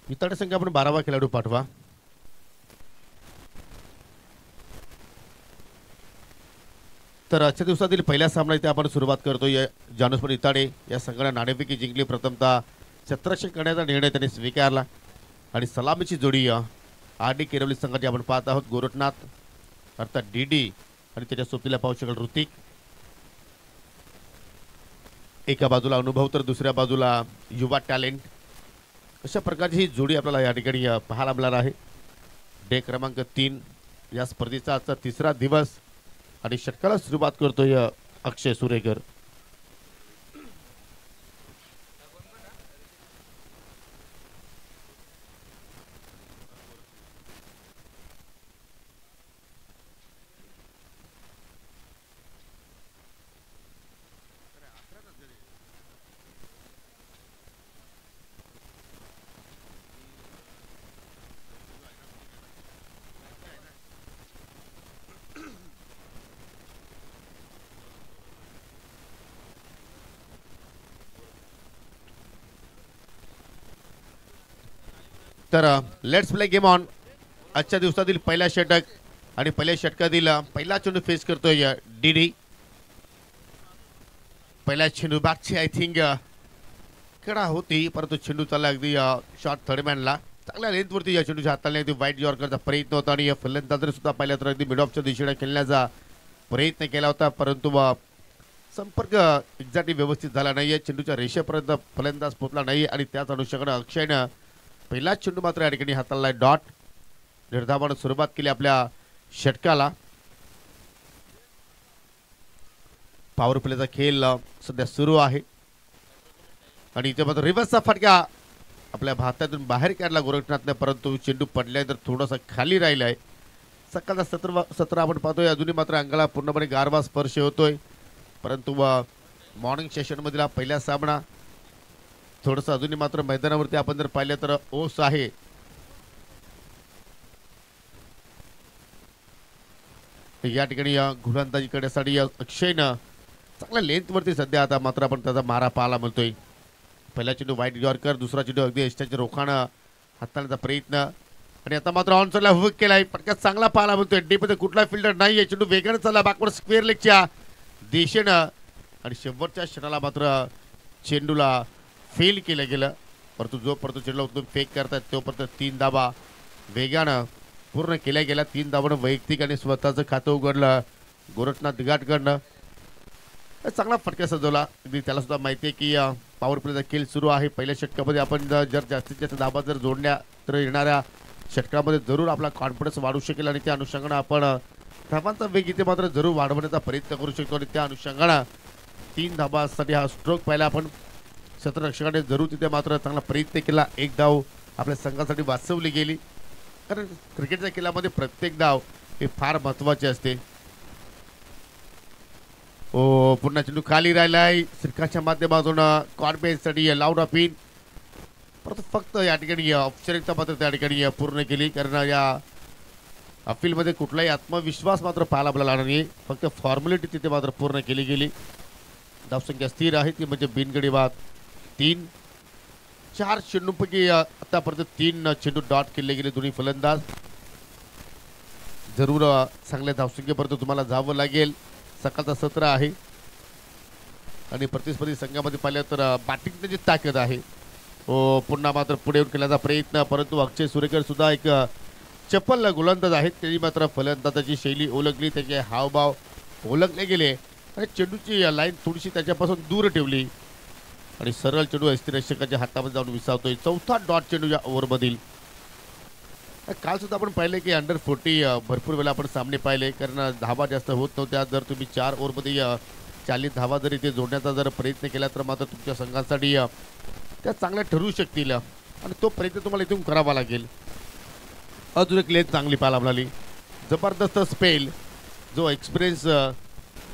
इतर संख्या आपण 12वा खेळाडू पाठवा. तर आजच्या दिवसातील पहिल्या सामना इथे आपण सुरुवात करतोय. जानूसपर इताडे या संघाने नाणेफेकी जिंकली. प्रथमतः छत्ररक्षण करण्याचा निर्णय त्यांनी स्वीकारला आणि सलामीची जोडी आरडी केरवली संघाची आपण पाहत आहोत. गोरखनाथ अर्थात डीडी आणि त्याच्या सोबतीला पाहू शकाल ऋतिक. एका बाजूला अनुभव तर दुसऱ्या बाजूला युवा टॅलेंट. अशा प्रकारची ही जोडी आपल्याला या ठिकाणी पाहायला मिळणार आहे. डे क्रमांक 3 या स्पर्धेचा आजचा तिसरा दिवस आणि षटकाला सुरुवात करतोय अक्षय सुरेकर. तर लेट्स प्ले गेम ऑन. आजच्या दिवसातील पहिला षटक आणि पहिल्या षटकातील पहिला चेंडू फेस करतोय डीडी. पहिल्या चेंडू बागची आय थिंक कडा होती परंतु चेंडू चालला अगदी शॉर्ट थर्डमॅनला. चांगल्या लेंथवरती या चेंडूच्या हाताळणे अगदी वाईट यॉर्करचा प्रयत्न होता आणि फलंदाजाने सुद्धा पाहिलं तर अगदी मिड ऑफच्या दिशेने खेळण्याचा प्रयत्न केला होता परंतु संपर्क एक्झॅक्टली व्यवस्थित झाला नाहीये. चेंडूच्या रेषेपर्यंत फलंदाज पोहोचला नाही आणि त्याच अनुषंगाने अक्षयनं पहिला चेंडू मात्र या ठिकाणी हाताळलाय डॉट. निर्धावानं सुरुवात केली आपल्या षटकाला. पॉवर प्लेचा खेळ सध्या सुरू आहे आणि इथे मात्र रिव्हर्सचा फटका आपल्या भारतातून बाहेर काढला गोरखनाथने परंतु चेंडू पडल्यानंतर थोडासा खाली राहिलाय. सकाळचा 17 आपण पाहतोय अजूनही मात्र अंगाला पूर्णपणे गारवा स्पर्श होतोय परंतु मॉर्निंग सेशन मधला पहिला सामना थोडंसं अजूनही मात्र मैदानावरती आपण जर पाहिलं तर ओस आहे. या ठिकाणी गोलंदाजी करण्यासाठी अक्षयनं चांगल्या लेंथवरती सध्या आता मात्र आपण त्याचा मारा पाहायला मिळतोय. पहिला चेंडू वाईट यॉर्कर दुसरा चेंडू अगदी यष्टाच्या रोखानं हाताळण्याचा प्रयत्न आणि आता मात्र ऑनसरला हुक केलाय. पटका चांगला पाहायला मिळतोय. डीपमध्ये कुठला फिल्डर नाहीये. चेंडू वेगाने चालला बॅकवर्ड स्क्वेअर लेगच्या दिशेनं आणि शेवटच्या क्षणाला मात्र चेंडूला फेल केलं गेलं परंतु जोपर्यंत चेंडूला उचलून फेक करतात तोपर्यंत 3 धावा वेगानं पूर्ण केल्या गेल्या. 3 धावानं वैयक्तिक आणि स्वतःचं खातं उघडलं गोरखनाथ दिगाटकडनं. चांगला फटका सजवला. अगदी त्याला सुद्धा माहिती आहे की पॉवर प्लेचा खेळ सुरू आहे. पहिल्या षटकामध्ये आपण जर जास्तीत जास्त धावा जर जोडल्या तर येणाऱ्या षटकामध्ये जरूर आपला कॉन्फिडन्स वाढू शकेल आणि त्या अनुषंगानं आपण धावांचा वेग इथे मात्र जरूर वाढवण्याचा प्रयत्न करू शकतो आणि त्या अनुषंगानं 3 धावांसाठी हा स्ट्रोक पाहिला आपण. क्षेत्ररक्षकाने जरूर तिथे मात्र चांगला प्रयत्न केला. एक धाव आपल्या संघासाठी वाचवली गेली कारण क्रिकेटच्या खेळामध्ये प्रत्येक धाव हे फार महत्वाचे असते. पुन्हा चेंडू खाली राहिलाय. सिरकाच्या माध्यमातून कॉर्बेसाठी लाऊड ऑफ इन परंतु फक्त या ठिकाणी औपचारिकता मात्र त्या ठिकाणी पूर्ण केली कारण या अपीलमध्ये कुठलाही आत्मविश्वास मात्र पाहायला मिळाला नाही. फक्त फॉर्मॅलिटी तिथे मात्र पूर्ण केली गेली. धावसंख्या स्थिर आहे ती म्हणजे बिनगडी बाद 3. 4 चेंडूंपैकी आतापर्यंत 3 चेंडू डॉट केले गेले दोन्ही फलंदाज. जरूर चांगल्या धावसंख्येपर्यंत तुम्हाला जावं लागेल. सकाळचा 17 आहे आणि प्रतिस्पर्धी संघामध्ये पाहिलं तर बॅटिंगची जी ताकद आहे पुन्हा मात्र पुढे येऊन केल्याचा प्रयत्न परंतु अक्षय सुरेकर सुद्धा एक चपल गोलंदाज आहेत. त्यांनी मात्र फलंदाजाची शैली ओळखली. त्याचे हावभाव ओळखले गेले आणि चेंडूची लाईन थोडीशी त्याच्यापासून दूर ठेवली आणि सरळ चेंडू यष्टिरक्षकाच्या हातामध्ये जाऊन विसावतोय. 4था डॉट चेंडू या ओव्हरमधील. काल सुद्धा आपण पाहिले की अंडर 40 भरपूर वेळा आपण सामने पाहिले कारण धावा जास्त होत नव्हत्या. जर तुम्ही 4 ओव्हरमध्ये 40 धावा जर इथे जोडण्याचा जर प्रयत्न केला तर मात्र तुमच्या संघासाठी त्या चांगल्या ठरू शकतील आणि तो प्रयत्न तुम्हाला इथून करावा लागेल. अजून एक लेन चांगली पाहायला मिळाली. जबरदस्त स्पेल जो एक्सपिरियन्स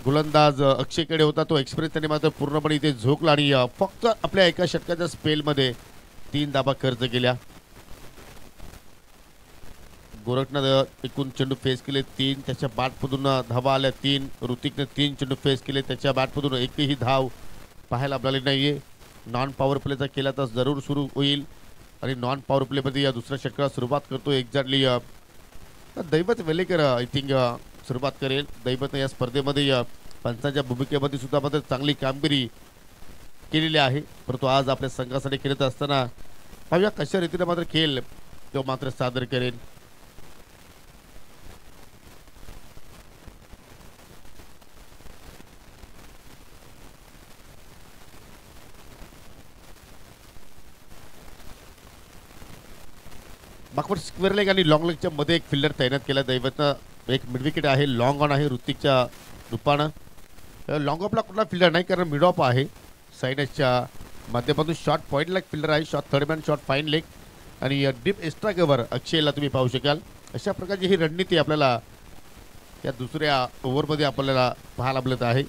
गोलंदाज अक्षयकडे होता तो एक्सपिरियन्स त्याने मात्र पूर्णपणे इथे झोकला आणि फक्त आपल्या एका षटकाच्या स्पेलमध्ये 3 धावा खर्च केल्या. गोरखनाथ एकूण चेंडू फेस केले 3. त्याच्या बॅटमधून धावा आल्या 3. ऋतिकने 3 चेंडू फेस केले त्याच्या बॅटमधून एकही धाव पाहायला मिळाली नाहीये. नॉन पॉवर प्लेचा केला तर जरूर सुरू होईल आणि नॉन पॉवर प्लेमध्ये या दुसऱ्या षटकाला सुरुवात करतो एक्झॅक्टली दैवत वेलेकर आय थिंक सुरुवात करेल. दैवतने या स्पर्धेमध्ये पंचांच्या भूमिकेमध्ये सुद्धा मात्र चांगली कामगिरी केलेली आहे. परंतु आज आपल्या संघासाठी खेळत असताना पाहूया कशा रीतीने मात्र खेळ तो मात्र सादर करेल. बॅकवर्ड स्क्वेअर लेग आणि लॉंग लेगच्या मध्ये एक फिल्डर तैनात केला दैवतनं. एक मिड विकेट आहे, लॉंग ऑन आहे ऋतिकच्या रूपानं. लॉंग ऑफला कुठला फिल्डर नाही कारण मिड ऑफ आहे. सायनसच्या माध्यमातून शॉर्ट पॉईंटला एक फिल्डर आहे, short third man, short fine leg आणि डीप एक्स्ट्रा कव्हर अक्षयला तुम्ही पाहू शकाल. अशा प्रकारची ही रणनीती आपल्याला या दुसऱ्या ओव्हरमध्ये आपल्याला पाहायला मिळत आहे.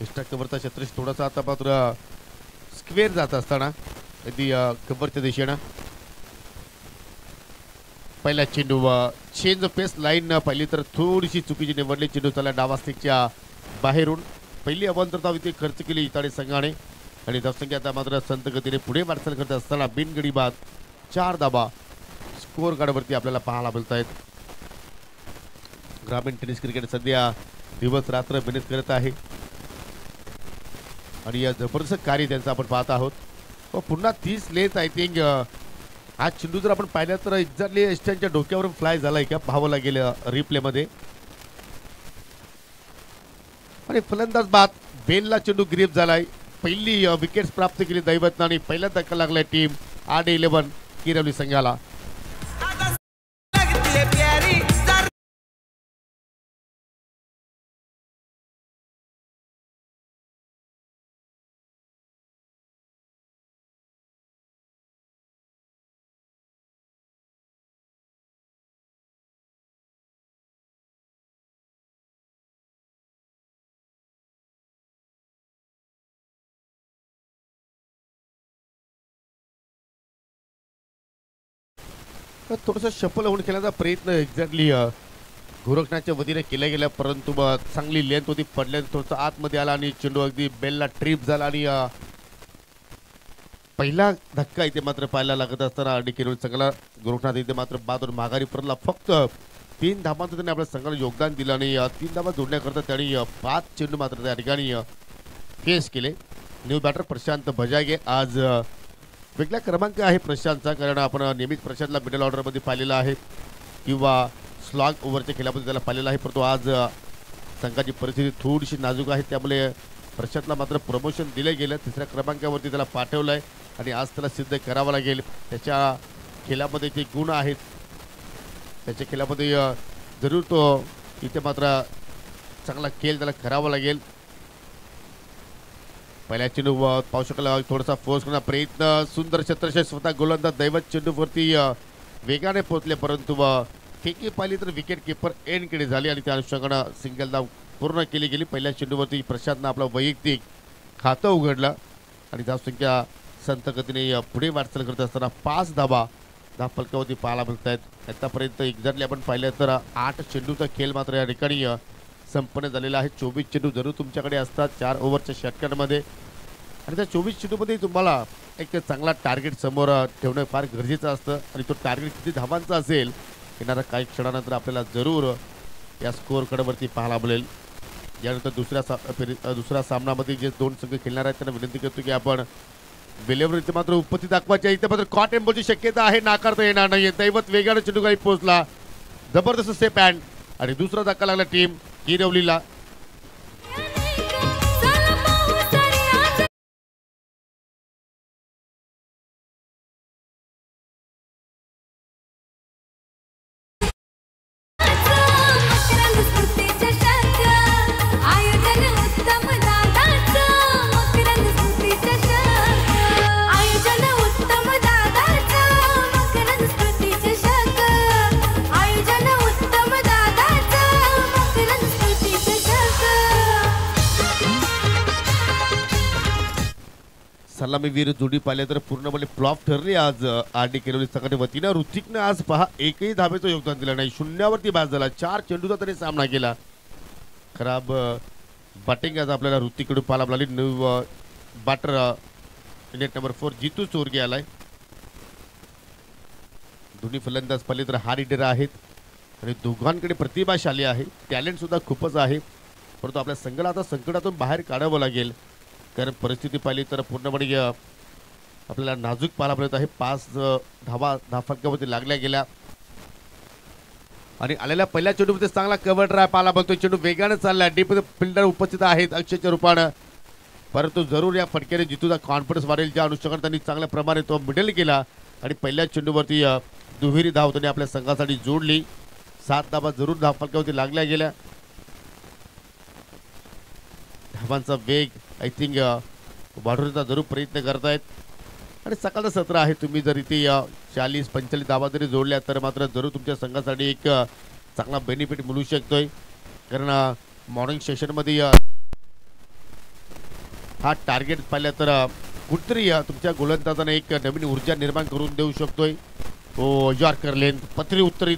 एक्स्ट्रा कव्हरचा क्षेत्र थोडासा आता मात्र स्क्वेअर जात असताना अगदी कव्हरच्या दिशेनं पहिला चेंडू चेंज ऑफ पेस लाईन पाहिली तर थोडीशी चुकीची निवडली. चेंडू चालला डावा स्टिकच्या बाहेरून. पहिली अवंतरता इथे खर्च केली इताडे संघाने आणि धावसंख्या आता मात्र संत गतीने पुढे वाटचाल करत असताना बिनगडी बाद 4 धाबा स्कोअर कार्डवरती आपल्याला पाहायला मिळत आहेत. ग्रामीण टेनिस क्रिकेट सध्या दिवस रात्र मेहनत करत आहे आणि या जबरदस्त कार्य त्यांचं आपण पाहत आहोत. पुन्हा 30 लेथ आय थिंक आज चेंडू जर आपण पाहिलं तर एक्झॅक्टली एस्टनच्या डोक्यावरून फ्लाय झालाय का पाहावं लागेल रिप्लेमध्ये. आणि फलंदाज बाद बेलला चेंडू ग्रीप झालाय. पहिली विकेट्स प्राप्त केली दैवतनं आणि पहिला धक्का लागलाय टीम RD11 किरवली संघाला. थोडंसं शफल होऊन खेळण्याचा प्रयत्न एक्झॅक्टली गोरखनाथच्या वतीने केला गेला परंतु चांगली लेंथ होती, पडल्याने थोडंसं आतमध्ये आला आणि चेंडू अगदी बेलला ट्रिप झाला आणि पहिला धक्का इथे मात्र पाहायला लागत असताना RD किरवली संघाला गोरखनाथ इथे मात्र बादून माघारी परतला. फक्त 3 धाबांचं त्यांनी आपल्या संघाला योगदान दिलं आणि 3 धाबा जोडण्याकरता त्यांनी 5 चेंडू मात्र त्या ठिकाणी फेस केले. न्यू बॅटर प्रशांत भजागे आज वेगळा क्रमांक आहे प्रशांतचा, कारण आपण नेहमीच प्रशांतला मिडल ऑर्डरमध्ये पाहिलेला आहे किंवा स्लॉग ओव्हरच्या खेळामध्ये त्याला पाहिलेला आहे. परंतु आज संघाची परिस्थिती थोडीशी नाजूक आहे त्यामुळे प्रशांतला मात्र प्रमोशन दिलं गेलं. 3ऱ्या क्रमांकावरती त्याला पाठवलं आहे आणि आज त्याला सिद्ध करावं लागेल. त्याच्या खेळामध्ये जे गुण आहेत त्याच्या खेळामध्ये जरूर तो इथे मात्र चांगला खेळ त्याला करावा लागेल. पहिल्या चेंडू पाहू शकाल थोडासा फोर्स करण्याचा प्रयत्न, सुंदर क्षेत्रशः स्वतः गोलंदाज दैवत चेंडूवरती वेगाने पोहोचले परंतु फेकी पाहिली तर विकेट किपर एंडकडे झाली आणि त्या अनुषंगानं सिंगल धाव पूर्ण केली गेली. पहिल्या चेंडूवरती प्रशांतनं आपलं वैयक्तिक खातं उघडलं आणि धावसंख्या संत गतीने पुढे वाटचाल करत असताना 5 धाबा धावफलकावरती पाहायला मिळत आहेत. आतापर्यंत एक्झॅक्टली आपण पाहिलं तर 8 चेंडूचा खेळ मात्र या ठिकाणी संपन्न झालेला आहे. 24 चेंडू जरूर तुमच्याकडे असतात 4 ओव्हरच्या षटकांमध्ये आणि त्या 24 चेंडूमध्ये तुम्हाला एक चांगला टार्गेट समोर ठेवणं फार गरजेचं असतं आणि तो टार्गेट किती धावांचा असेल येणाऱ्या काही क्षणानंतर आपल्याला जरूर या स्कोअर कार्डवरती पाहायला मिळेल. यानंतर दुसऱ्या सामन्यामध्ये जे 2 संघ खेळणार आहेत त्यांना विनंती करतो की आपण वेळेवर इथे मात्र उपस्थित दाखवायची. इथे मात्र कॉट टेम्पोची शक्यता आहे, नाकारता येणार नाही. दैवत वेगाने चेंडू काही पोहोचला, जबरदस्त सेफ हँड आणि दुसरा धक्का लागला टीम किरवलीला. सलामीवीर जोडी पाहिले तर पूर्णपणे फ्लॉप ठरली आज RD किरवली संघाच्या वतीनं. ऋतिकनं आज पहा एकही धाबेचं योगदान दिलं नाही, शून्यावरती बाद झाला. 4 चेंडूचा तरी सामना केला. खराब बॅटिंग आज आपल्याला ऋतिककडून पाहायला मिळाली. न्यू बॅटर नेट नंबर 4 जितू चोरगे आलाय. दोन्ही फलंदाज पहिले तर हा रीडर आहेत आणि दोघांकडे प्रतिभाशाली आहे, टॅलेंट सुद्धा खूपच आहे. परंतु आपल्या संघाला आता संकटातून बाहेर काढावं लागेल, कारण परिस्थिती पाहिली तर पूर्णपणे आपल्याला नाजूक पाहायला मिळत आहे. 5 धावा धाफटक्यावरती लागल्या गेल्या आणि आलेल्या पहिल्या चेंडूमध्ये चांगला कव्हर ड्राय पाहायला मिळतोय. चेंडू वेगाने चालला, डीप फिल्डर उपस्थित आहेत अक्षयच्या रूपानं, परंतु जरूर या फटक्याने जितूचा कॉन्फिडन्स वाढेल. ज्या अनुषंगाने त्यांनी चांगल्या प्रमाणे तो मिडल केला आणि पहिल्या चेंडूवरती दुहेरी धाव त्यांनी आपल्या संघासाठी जोडली. 7 धावा जरूर धावफलकावरती लागल्या गेल्या. धावांचा वेग आय थिंक वाढवण्याचा जरूर प्रयत्न करतायत आणि सकाळचं सत्र आहे. तुम्ही जर इथे 40-45 धावा जरी जोडल्या तर मात्र जरूर तुमच्या संघासाठी एक चांगला बेनिफिट मिळू शकतोय, कारण मॉर्निंग सेशनमध्ये हा टार्गेट पाहिला तर कुठतरी तुमच्या गोलंदाजाने एक नवीन ऊर्जा निर्माण करून देऊ शकतोय. ओ यॉर्कर लेंथ पत्री उत्तरी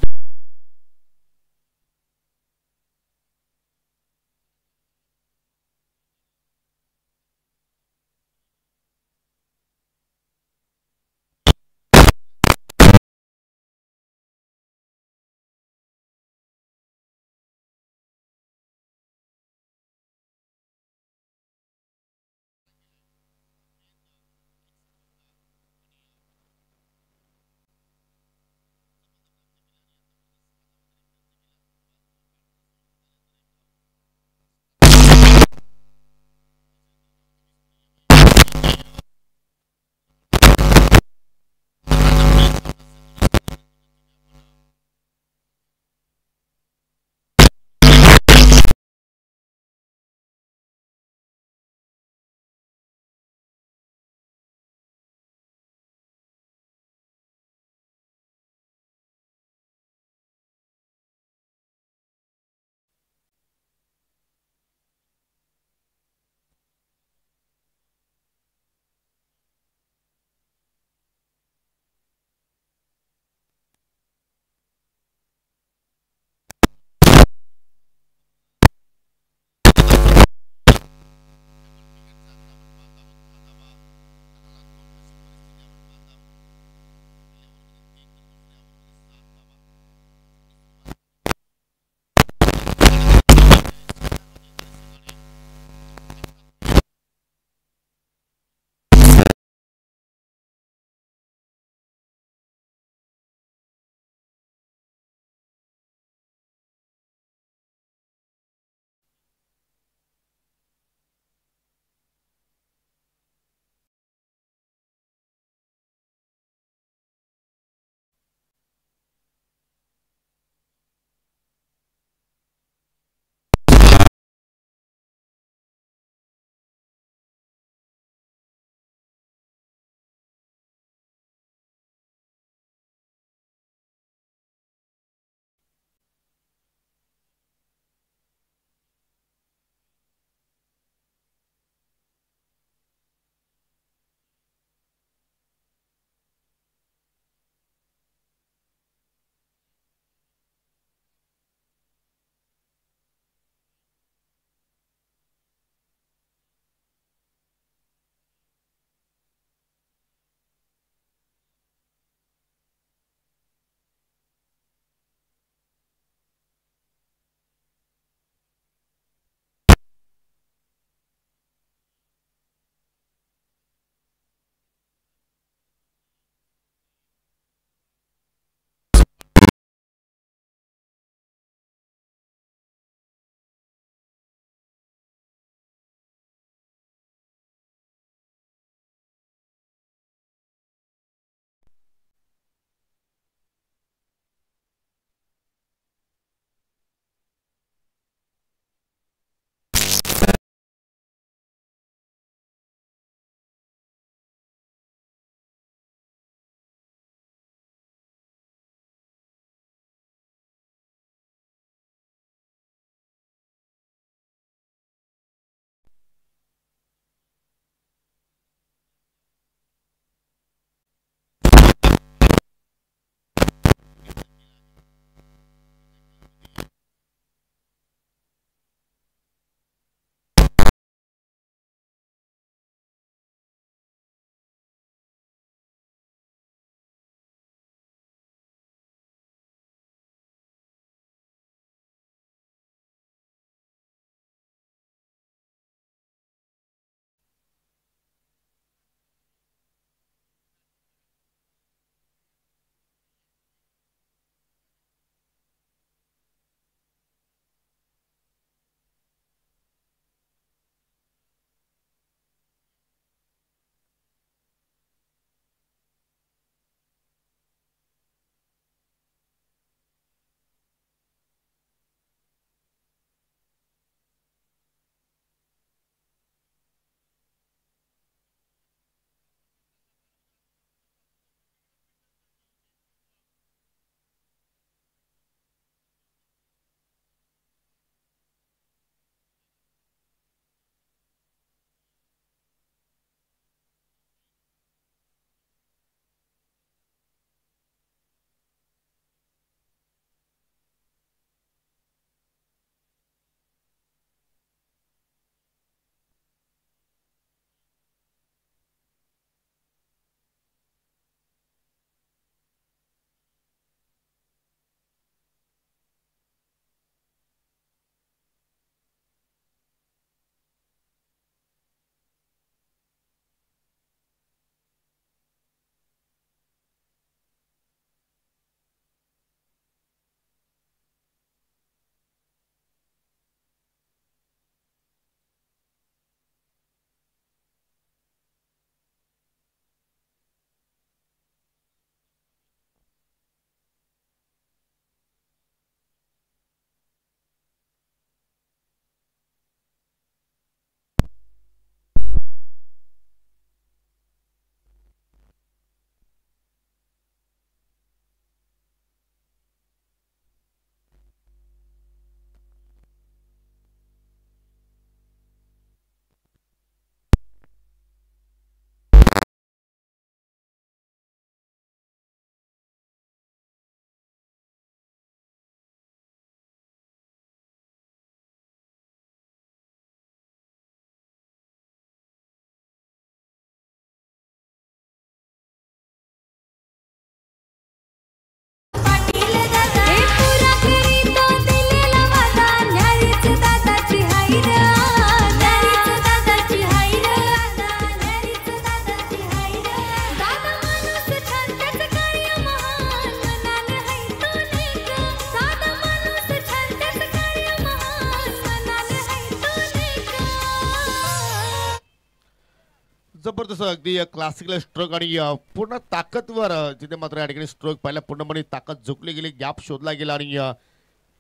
जबरदस्त अगदी क्लासिकल स्ट्रोक आणि पूर्ण ताकदवर जिथे मात्र या ठिकाणी स्ट्रोक पहिला पूर्णपणे ताकद झोकली गेली, गॅप शोधला गेला आणि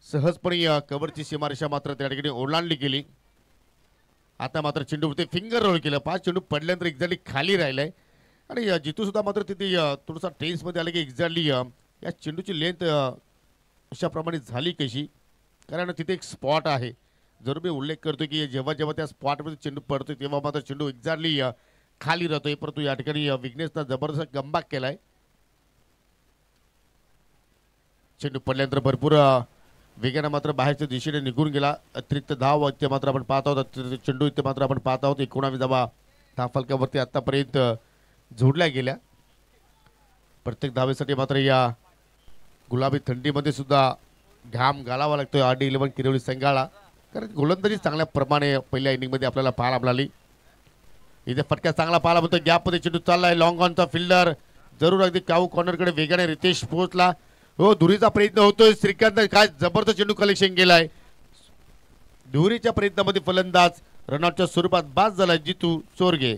सहजपणे कव्हरची सीमारेषा मात्र त्या ठिकाणी ओलांडली गेली. आता मात्र चेंडूवरती फिंगर रोल केलं, 5 चेंडू पडल्यानंतर एक्झॅक्टली खाली राहिलाय आणि जितू सुद्धा मात्र तिथे थोडासा टेन्समध्ये आलं की एक्झॅक्टली या चेंडूची लेंथ अशाप्रमाणे झाली कशी, कारण तिथे एक स्पॉट आहे. जरूर मी उल्लेख करतो की जेव्हा जेव्हा त्या स्पॉटमध्ये चेंडू पडतोय तेव्हा मात्र चेंडू एक्झॅक्टली खाली राहतोय, परंतु या ठिकाणी विघ्नेशनं जबरदस्त कमबॅक केलाय. चेंडू पडल्यानंतर भरपूर वेगानं मात्र बाहेरच्या दिशेने निघून गेला. अतिरिक्त धाव इथे मात्र आपण पाहत आहोत, अतिरिक्त चेंडू इथे मात्र आपण पाहत आहोत. 19 धावा धावफलकावरती आतापर्यंत जोडल्या गेल्या. प्रत्येक धावेसाठी मात्र या गुलाबी थंडीमध्ये सुद्धा घाम घालावा लागतोय RD11 किरवली संघाला, कारण गोलंदाजी चांगल्या प्रमाणे पहिल्या इनिंगमध्ये आपल्याला पाहायला मिळाली. इथे फटका चांगला पाहायला मिळतो, गॅपमध्ये चेंडू चाललाय, लॉंग ऑनचा फिल्डर जरूर अगदी काऊ कॉर्नरकडे वेगाने रितेश पोहोचला. हो, दुरीचा प्रयत्न होतोय, श्रीकांत काय जबरदस्त चेंडू कलेक्शन केलाय. दुरीच्या प्रयत्नामध्ये फलंदाज रनआउटच्या स्वरूपात बाद झाला जितू चोरगे.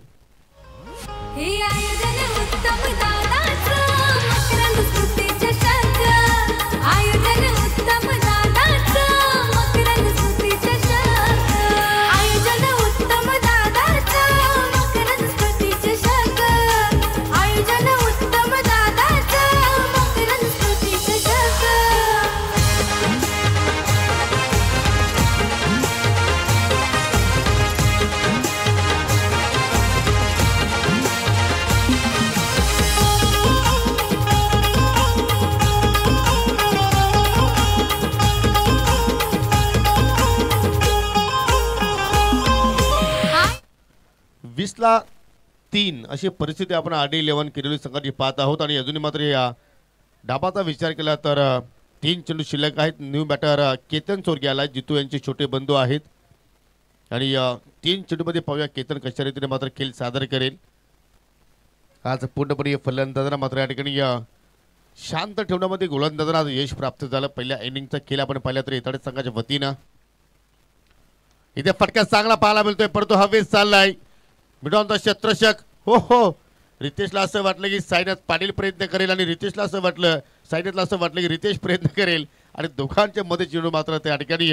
ला 3 अशी परिस्थिती आपण RD11 किरवली संघाची पाहत आहोत आणि अजूनही मात्र या डाबाचा विचार केला तर 3 चेंडू शिल्लक आहेत. न्यू बॅटर केतन चोरगे आला, जितू यांचे छोटे बंधू आहेत आणि 3 चेंडूमध्ये पाहूया केतन कशा रीतीने मात्र खेळ सादर करेल. आज पूर्णपणे फलंदाजांना मात्र या ठिकाणी शांत ठेवण्यामध्ये गोलंदाजांना आज यश प्राप्त झालं. पहिल्या इनिंगचा खेळ आपण पाहिला तर येताडे संघाच्या वतीनं इथे फटका चांगला पाहायला मिळतोय, परंतु हवेत चाललाय मिडॉनचा शत्रशक. हो, रितेशला असं वाटलं की सायनाथ पाटील प्रयत्न करेल आणि रितेशला असं वाटलं, सायनाथला असं वाटलं की रितेश प्रयत्न करेल आणि दोघांच्या मध्ये चेंडू मात्र त्या ठिकाणी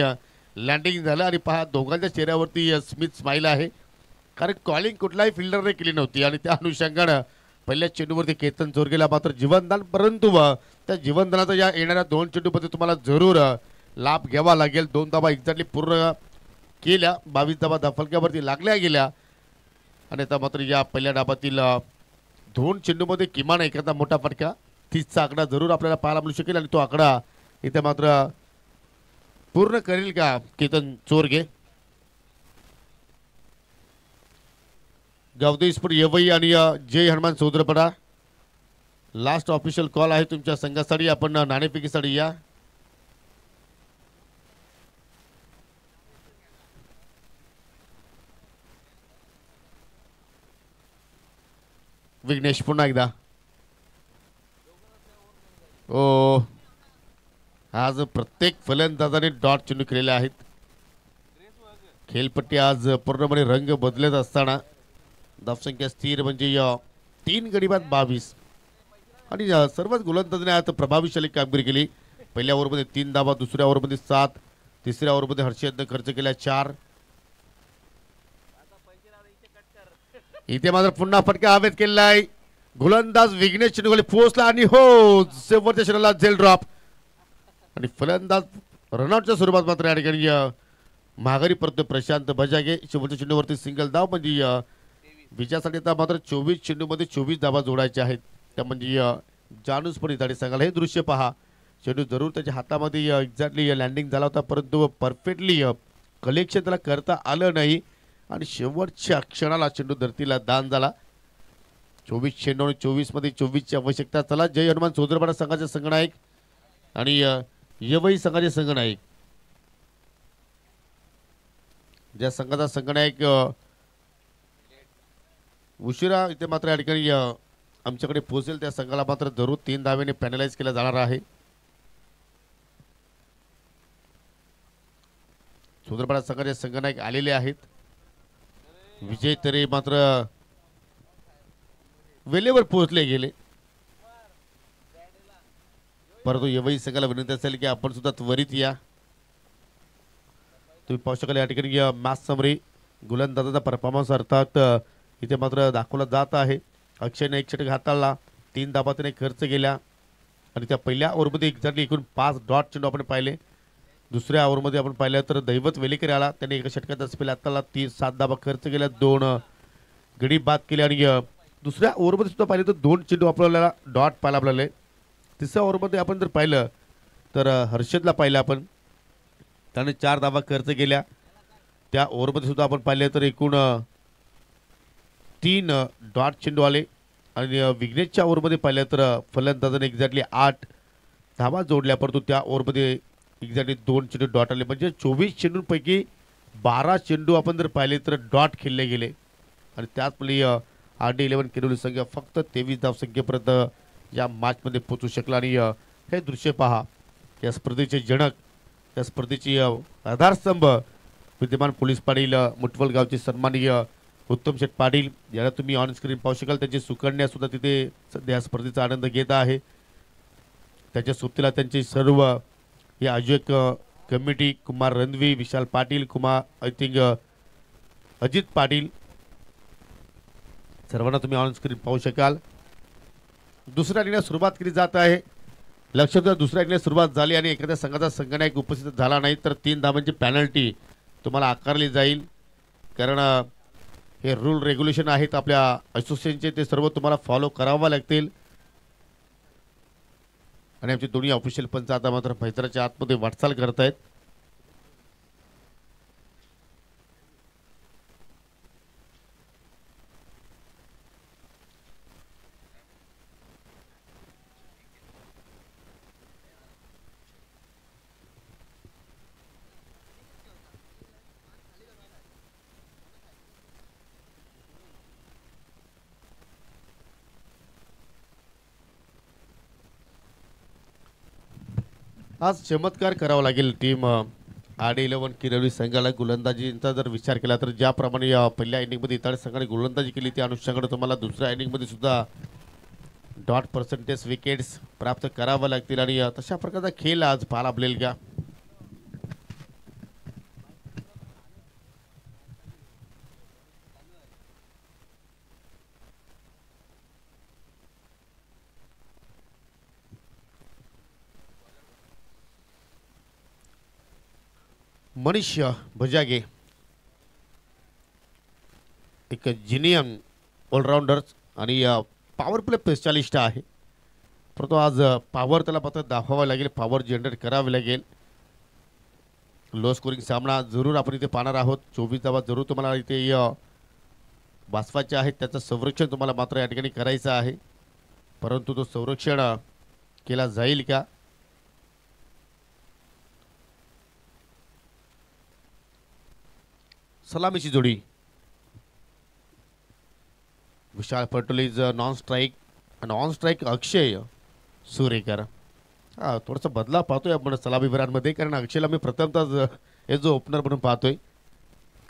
लँडिंग झालं आणि पहा दोघांच्या चेहऱ्यावरती स्मिथ स्माईल आहे, कारण कॉलिंग कुठल्याही फिल्डरने केली नव्हती आणि त्या अनुषंगानं पहिल्या चेंडूवरती केतन चोरगेला मात्र जीवनदान, परंतु त्या जीवनदानाचा या येणाऱ्या 2 चेंडूमध्ये तुम्हाला जरूर लाभ घ्यावा लागेल. 2 धावा एक्झॅक्टली पूर्ण केल्या, 22 धावा धावफलकावरती लागल्या गेल्या आणि आता मात्र या पहिल्या डाबातील 2 चेंडूमध्ये किमान एखादा मोठा फटका 30चा आकडा जरूर आपल्याला पाहायला मिळू शकेल आणि तो आकडा इथे मात्र पूर्ण करेल का केतन चोरगे. गावदेशपूर येवई आणि जय हनुमान सौदरपडा लास्ट ऑफिशियल कॉल आहे तुमच्या संघासाठी. आपण नाणेफेकीसाठी या. विघ्नेश पुन्हा एकदा. ओ, आज प्रत्येक फलंदाजाने डॉट चेंडू केलेले आहेत. खेळपट्टी आज पूर्णपणे रंग बदलत असताना धावसंख्या स्थिर म्हणजे 3 गडी बाद 22 आणि सर्वच गोलंदाजांनी आज प्रभावीशाली कामगिरी केली. पहिल्या ओव्हरमध्ये 3 धावा, दुसऱ्या ओव्हरमध्ये 7, तिसऱ्या ओव्हरमध्ये हर्षदनं खर्च केला 4. इथे मात्र पुन्हा फटका हवेत केलाय. गोलंदाज विघ्नेश चेंडूखाली पोहोचला आणि हो, शेवटच्या क्षणाला झेल ड्रॉप आणि फलंदाज रनआउटच्या स्वरूपात मात्र या ठिकाणी माघारी परत प्रशांत बजागे. शेवटच्या चेंडूवरती सिंगल धाव म्हणजे विजयासाठी आता मात्र 24 चेंडूमध्ये 24 धावा जोडायच्या आहेत. त्या म्हणजे जानूस पण इथे सांगायला हे दृश्य पहा. चेंडू जरूर त्याच्या हातामध्ये एक्झॅक्टली लँडिंग झाला होता, परंतु परफेक्टली कलेक्शन त्याला करता आलं नाही आणि शेवटच्या क्षणाला चेंडू धरतीला दान झाला. 24 चेंडू आणि 24 मध्ये 24ची आवश्यकता. चला, जय हनुमान सौदरपाडा संघाचे संघनायक आणि येवई संघाचे संघनायक, ज्या संघाचा संघनायक उशिरा इथे मात्र या ठिकाणी आमच्याकडे पोहोचेल त्या संघाला मात्र जरूर 3 धावेने पॅनलाइज केला जाणार आहे. सौदरपाडा संघाचे संघनायक आलेले आहेत. विजय तरे मात्र वेळेवर पोहोचले गेले. परंतु यावेळी सगळ्याला विनंती असेल की आपण सुद्धा त्वरित या. तुम्ही पाहू शकाल या ठिकाणी मॅच समरी गोलंदाजाचा परफॉर्मन्स अर्थात इथे मात्र दाखवला जात आहे. अक्षयने एक षटक हाताळला, 3 धावा त्याने खर्च केल्या आणि त्या पहिल्या ओव्हरमध्ये एक्झॅक्टली एकूण 5 डॉट चेंडू आपण पाहिले. दुसऱ्या ओव्हरमध्ये आपण पाहिलं तर दैवत वेलेकर आला, त्याने एका षटकाचा स्पेल हाताळला, 7 धावा खर्च केल्या, 2 गडी बाद केले आणि दुसऱ्या ओव्हरमध्ये सुद्धा पाहिलं तर 2 चेंडू आपल्याला डॉट पाहायला आपल्याला. तिसऱ्या ओव्हरमध्ये आपण जर पाहिलं तर हर्षदला पाहिलं आपण, त्याने 4 धावा खर्च केल्या. त्या ओव्हरमध्ये सुद्धा आपण पाहिले तर एकूण 3 डॉट चेंडू आले आणि विघ्नेशच्या ओव्हरमध्ये पाहिलं तर फलंदाजाने एक्झॅक्टली 8 धावा जोडल्या, परंतु त्या ओव्हरमध्ये एक्झॅक्टली 2 चेंडू डॉट आले. म्हणजे 24 चेंडूंपैकी 12 चेंडू आपण जर पाहिले तर डॉट खेळले गेले आणि त्याचवेळी RD11 किरोली संघ फक्त 23 धावसंख्येपर्यंत या मॅचमध्ये पोहोचू शकला. आणि हे दृश्य पहा, या स्पर्धेचे जनक, या स्पर्धेची आधारस्तंभ विद्यमान पोलीस पाटील मुठवल गावचे सन्माननीय उत्तम शेठ पाटील याला तुम्ही ऑन स्क्रीन पाहू शकाल. त्यांची सुकन्या सुद्धा तिथे सध्या स्पर्धेचा आनंद घेत आहे. त्याच्या सोबतीला त्यांचे सर्व हे आयोजक committee, Kumar रणवी, Vishal Patil, Kumar I think Ajit Patil, सर्वांना तुम्ही ऑन स्क्रीन पाहू शकाल. दुसऱ्या इनिंगला सुरुवात केली जात आहे. लक्षात घ्या, दुसऱ्या इनिंगला सुरुवात झाली आणि एखाद्या संघाचा संघनायक उपस्थित झाला नाही तर 3 धावांची पॅनल्टी तुम्हाला आकारली जाईल. कारण हे रूल रेग्युलेशन आहेत आपल्या असोसिएशनचे, ते सर्व तुम्हाला फॉलो करावं लागतील. आणि आमचे दोन्ही ऑफिशियल पंच आता मात्र मैदानाच्या आतमध्ये वाटचाल करत आहेत. आज चमत्कार करावा लागेल टीम RD11 किरोली संघाला. गोलंदाजीचा जर विचार केला तर ज्याप्रमाणे पहिल्या इनिंगमध्ये इतर संघाने गोलंदाजी केली त्या अनुषंगाने तुम्हाला दुसऱ्या इनिंगमध्ये सुद्धा डॉट पर्सेंटेज विकेट्स प्राप्त करावं लागतील आणि तशा प्रकारचा खेळ आज पाहायला आपल्याला का. मनीष भजागे एक जिनियम ऑलराऊंडर आणि पॉवर प्ले स्पेशालिस्ट आहे, परंतु आज पॉवर त्याला फक्त दाखवावं लागेल, पॉवर जनरेट करावे लागेल. लो स्कोरिंग सामना जरूर आपण इथे पाहणार आहोत. 24 धावा जरूर तुम्हाला इथे वाचवायचे आहेत. त्याचं संरक्षण तुम्हाला मात्र या ठिकाणी करायचं आहे, परंतु तो संरक्षण केला जाईल का. सलामीची जोडी, विशाल फर्टुलीज नॉन स्ट्राईक आणि ऑन स्ट्राईक अक्षय सुरेकर. थोडासा बदलाव पाहतोय आपण सलामीवीरांमध्ये, कारण अक्षयला मी प्रथमतः हे जो ओपनर म्हणून पाहतोय,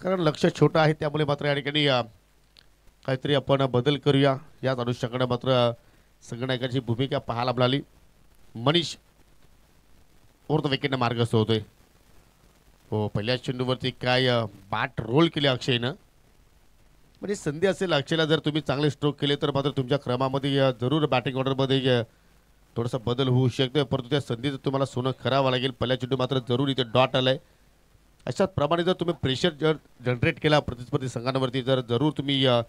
कारण लक्ष छोटं आहे त्यामुळे मात्र या ठिकाणी काहीतरी आपण बदल करूया. याच अनुषंगाने मात्र संघनायकाची भूमिका पाहायला मिळाली. मनीष फोर्थ विकेटने मार्गस्थ होतोय. हो, पहिल्या चेंडूवरती काय बॅट रोल केले अक्षयनं. म्हणजे संधी असेल अक्षयला, जर तुम्ही चांगले स्ट्रोक केले तर मात्र तुमच्या क्रमामध्ये जरूर बॅटिंग ऑर्डरमध्ये थोडासा बदल होऊ शकतो, परंतु त्या संधीचं तुम्हाला सोनं करावं लागेल. पहिल्या चेंडू मात्र जरूर इथे डॉट आलाय. अशाच प्रमाणे जर तुम्ही प्रेशर जर जनरेट केला प्रतिस्पर्धी संघांवरती, जर जरूर तुम्ही या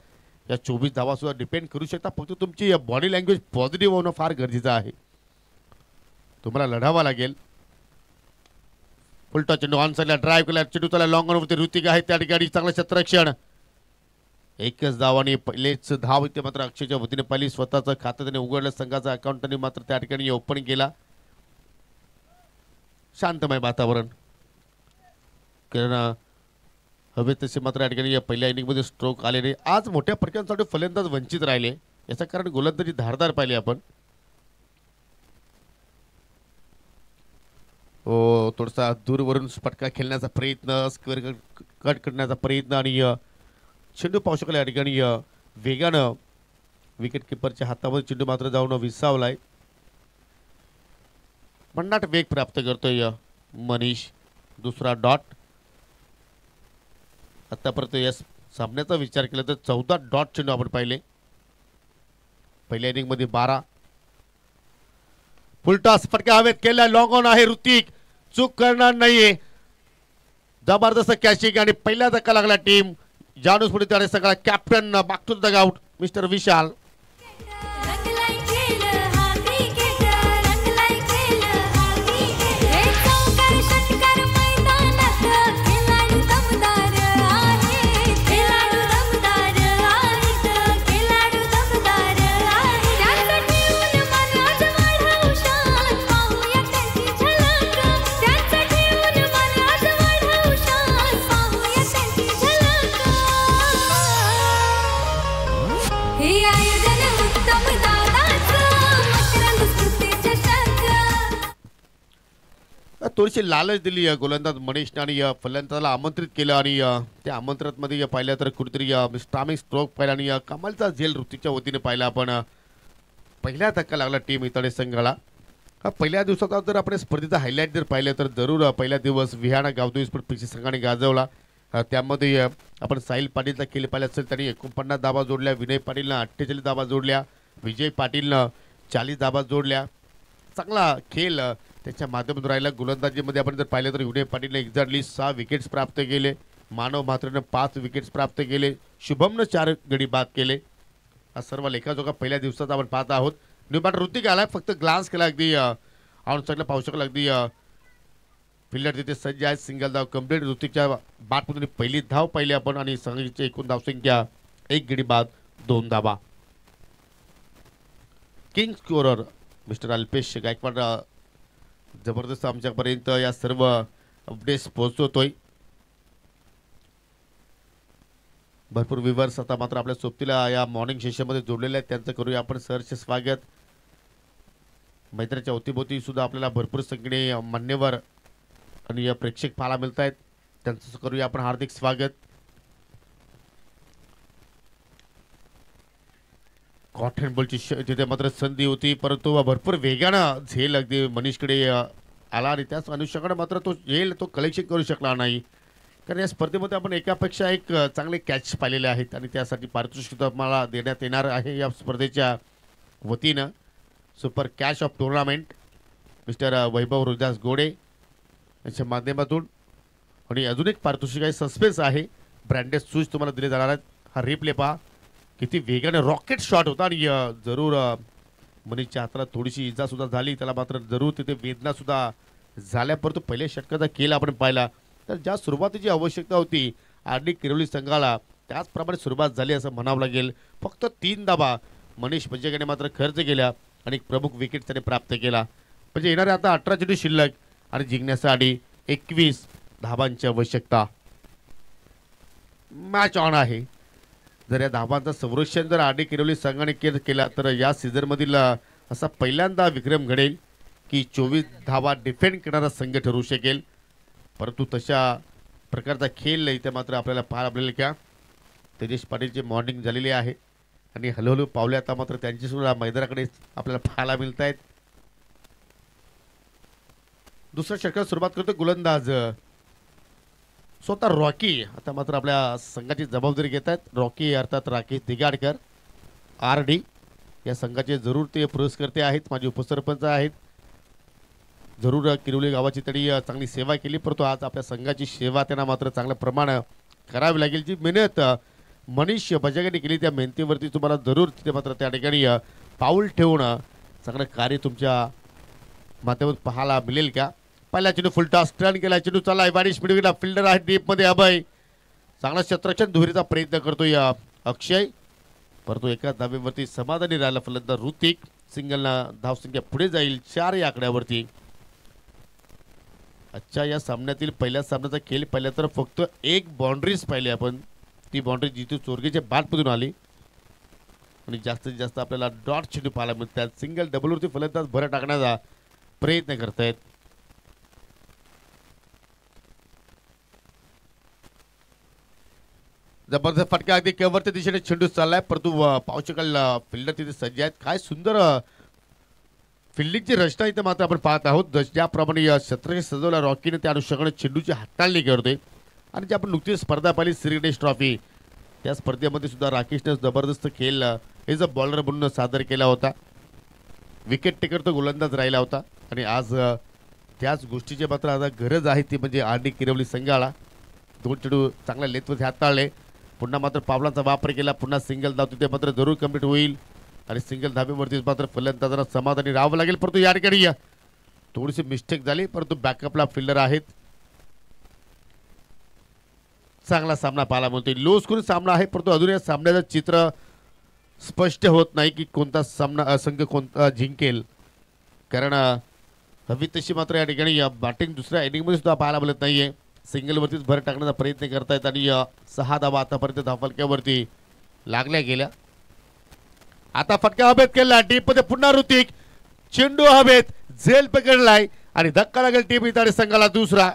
24 धावासुद्धा डिपेंड करू शकता. फक्त तुमची बॉडी लँग्वेज पॉझिटिव्ह होणं फार गरजेचं आहे. तुम्हाला लढावं लागेल. उलटा चेंडू ऑन साईडला ड्राईव्ह केला, चेंडू त्याला लॉंग ऑनवरती ऋतिक आहे त्या ठिकाणी चांगलं क्षेत्ररक्षण. एकच धाव आणि पहिलेच धाव इथे मात्र अक्षयच्या वतीने पाहिली. स्वतःचं खातं त्याने उघडलं, संघाचा अकाउंट त्यांनी मात्र त्या ठिकाणी ओपन केला. शांतमय वातावरण, कारण हवे तसे मात्र या ठिकाणी पहिल्या इनिंगमध्ये स्ट्रोक आले नाही. आज मोठ्या फटक्यांसाठी फलंदाज वंचित राहिले, याचं कारण गोलंदाजी धारदार पाहिली आपण. हो, थोडासा दूरवरून फटका खेळण्याचा प्रयत्न, स्क्वेअर कट करण्याचा प्रयत्न आणि चेंडू पाहू शकला या ठिकाणी वेगानं विकेट किपरच्या हातामध्ये चेंडू मात्र जाऊन विसावलाय. भन्नाट वेग प्राप्त करतोय मनीष. दुसरा डॉट. आतापर्यंत या सामन्याचा विचार केला तर 14 डॉट चेंडू आपण पाहिले. पहिल्या इनिंग मध्ये 12. फुलटॉस फटका हवेत केला. लॉंग ऑन आहे. ऋतिक चूक करणार नाहीये. जबरदस्त कॅचिंग आणि पहिला धक्का लागला टीम जानूस पुढे त्याने सगळा कॅप्टन बाक टू द आउट मिस्टर विशाल. थोडीशी लालच दिली गोलंदाज मनीषने आणि फलंदाजाला आमंत्रित केलं आणि त्या आमंत्रणात मध्ये पाहिलं तर कुठेतरी स्टामिक स्ट्रोक पाहिला आणि कमालचा झेल ऋतिकच्या वतीने पाहिला आपण. पहिला धक्का लागला टीम इतडे संघाला. पहिल्या दिवसाचा जर आपण स्पर्धेचा हायलाईट जर पाहिलं तर जरूर पहिला दिवस विहाणा गावदेवी स्पोर्ट पीसी संघाने गाजवला. त्यामध्ये आपण साहिल पाटीलचा खेळ पाहिला असेल त्यांनी 49 धाबा जोडल्या. विनय पाटीलनं 48 धाबा जोडल्या. विजय पाटीलनं 40 धाबा जोडल्या. चांगला खेळ त्याच्या माध्यमातून राहिला. गोलंदाजीमध्ये आपण जर पाहिलं तर विनय पाटीलने एक्झॅक्टली 6 विकेट्स प्राप्त केले. मानव म्हात्रेनं 5 विकेट्स प्राप्त केले. शुभमनं 4 गडी बाद केले. हा सर्व लेखाजोखा पहिल्या दिवसात आपण पाहत आहोत. न्यू बॅटर ऋतिक आलाय. फक्त ग्लान्स केला अगदी ऑन साईडला पाहू शकला. अगदी फिल्डर तिथे सज्ज आहे. सिंगल धाव कंप्लीट. ऋतिकच्या बॅटमधून पहिली धाव पाहिली आपण आणि संघाची एकूण धावसंख्या 1 गडी बाद 2 धावा. King scorer mister Alpesh Gaikwad जबरदस्त आमच्यापर्यंत या सर्व अपडेट्स पोहोचवतोय. भरपूर व्ह्यूअर्स आता मात्र आपल्या सोबतीला या मॉर्निंग सेशनमध्ये जोडलेले आहेत. त्यांचं करूया आपण सहर्ष स्वागत. मैत्रीच्या अवतीभोवती सुद्धा आपल्याला भरपूर संख्येने मान्यवर आणि प्रेक्षक पाहायला मिळत आहेत. त्यांचं करूया आपण हार्दिक स्वागत. कॉटन बॉलची तिथे मात्र संधी होती परंतु भरपूर वेगानं झेल अगदी मनीषकडे आला आणि त्याच अनुषंगाने मात्र तो झेल तो कलेक्शन करू शकला नाही. कारण या स्पर्धेमध्ये आपण एकापेक्षा एक चांगले कॅच पाहिलेले आहेत आणि त्यासाठी पारितोषिक मला देण्यात येणार आहे या स्पर्धेच्या वतीनं. Super catch of tournament mister Vaibhav Rudas Gode यांच्या माध्यमातून. आणि अजून एक पारितोषिक आहे. सस्पेन्स आहे. ब्रँडेड शूज तुम्हाला दिले जाणार आहेत. हा रिप्ले पहा किती वेगाने रॉकेट शॉट होता आणि जरूर मनीषच्या हाताला थोडीशी इजा सुद्धा झाली. त्याला मात्र जरूर तिथे वेदना सुद्धा झाल्या. परंतु पहिल्या षटकाचा खेळ आपण पाहिला तर ज्या सुरुवातीची आवश्यकता होती आर.डी. किरोली संघाला त्याचप्रमाणे सुरुवात झाली असं म्हणावं लागेल. फक्त 3 धाबा मनीष पंचेकरने मात्र खर्च केल्या आणि एक प्रमुख विकेट त्याने प्राप्त केला. म्हणजे येणारे आता 18 चेंडू शिल्लक आणि जिंकण्यासाठी 21 धाबांची आवश्यकता. मॅच ऑन आहे. जर या धाबांचं संरक्षण जर आर.डी. किरोली संघाने केला तर या सीझनमधील असा पहिल्यांदा विक्रम घडेल की 24 धावा डिफेंड करणारा संघ ठरू शकेल. परंतु तशा प्रकारचा खेळ इथे मात्र आपल्याला पाहायला मिळेल का. तेजेश पाटीलची मॉर्निंग झालेली आहे आणि हळूहळू पावले आता मात्र त्यांची सुद्धा मैदानाकडे आपल्याला पाहायला मिळत आहेत. दुसऱ्या षटकात सुरुवात करतो गोलंदाज स्वतः रॉकी आता मात्र आपल्या संघाची जबाबदारी घेत आहेत. रॉकी अर्थात राकेश दिगाडकर आर.डी. या संघाचे जरूर ते पुरस्कर्ते आहेत. माझे उपसरपंच आहेत. जरूर किरोली गावाची तरी चांगली सेवा केली परंतु आज आपल्या संघाची सेवा त्यांना मात्र चांगल्या प्रमाणात करावी लागेल. जी मेहनत मनीष बजागने केली त्या मेहनतीवरती तुम्हाला जरूर तिथे मात्र त्या ठिकाणी पाऊल ठेवून चांगलं कार्य तुमच्या माध्यमातून पाहायला मिळेल का. पहिला चेंडू फुल टॉस टर्न केला. चेंडू चालला वाडिश मिडविकेट. फिल्डर आहे डीपमध्ये अभय. चांगला क्षेत्ररक्षण दुहेरीचा प्रयत्न करतोय अक्षय परंतु एका धावेवरती समाधानी राहिला फलंदाज ऋतिक. सिंगलना धावसंख्या पुढे जाईल 4 या आकड्यावरती. अच्छा या सामन्यातील पहिल्या सामन्याचा खेळ पाहिला तर फक्त एक बाउंड्रीज पाहिली आपण. ती बाउंड्री जिथे चोरगेच्या बॅटमधून आली आणि जास्तीत जास्त आपल्याला डॉट चेंडू पाहायला मिळतात. सिंगल डबलवरती फलंदाज भर टाकण्याचा प्रयत्न करतायत. जबरदस्त फटका अगदी केवरच्या दिशेने चेंडू चाललाय परंतु पाहू शकाल फिल्डर तिथे सज्ज आहेत. काय सुंदर फिल्डिंगची रचना इथे मात्र आपण पाहत आहोत. ज्याप्रमाणे शतरंज सजवला रॉकीने त्या अनुषंगाने चेंडूची हाताळणी करतोय आणि जी आपण नुकतीच स्पर्धा पाहिली श्री गणेश ट्रॉफी त्या स्पर्धेमध्ये सुद्धा राकेशने जबरदस्त खेळ एज अ बॉलर म्हणून सादर केला होता. विकेट टेकर तो गोलंदाज राहिला होता आणि आज त्याच गोष्टीची मात्र आता गरज आहे ती म्हणजे आर डी किरवली संघाला. 2 चेंडू चांगल्या लेथमध्ये हाताळले. पुन्हा मात्र पावलांचा वापर केला. पुन्हा सिंगल धाव तिथे मात्र जरूर कंप्लीट होईल आणि सिंगल धाबेवरतीच मात्र फलंदाजांना समाधानी राहावं लागेल. परंतु या ठिकाणी थोडीशी मिस्टेक झाली परंतु बॅकअपला फिल्डर आहेत. चांगला सामना पाहायला मिळतोय. लो स्कोरिंग सामना आहे परंतु अजून या सामन्याचं चित्र स्पष्ट होत नाही की कोणता सामना संघ कोणता जिंकेल. कारण हवी तशी मात्र या ठिकाणी बॅटिंग दुसऱ्या इनिंगमध्ये सुद्धा पाहायला मिळत नाहीये. सिंगलवरतीच भर टाकण्याचा प्रयत्न करतायत आणि 6 धावा आतापर्यंत धावफलक्यावरती लागल्या गेल्या. आता फटका हवेत केला टीपमध्ये पुन्हा ऋतिक चेंडू हवेत झेल पकडलाय आणि धक्का लागेल टीम इताडे संघाला दुसरा.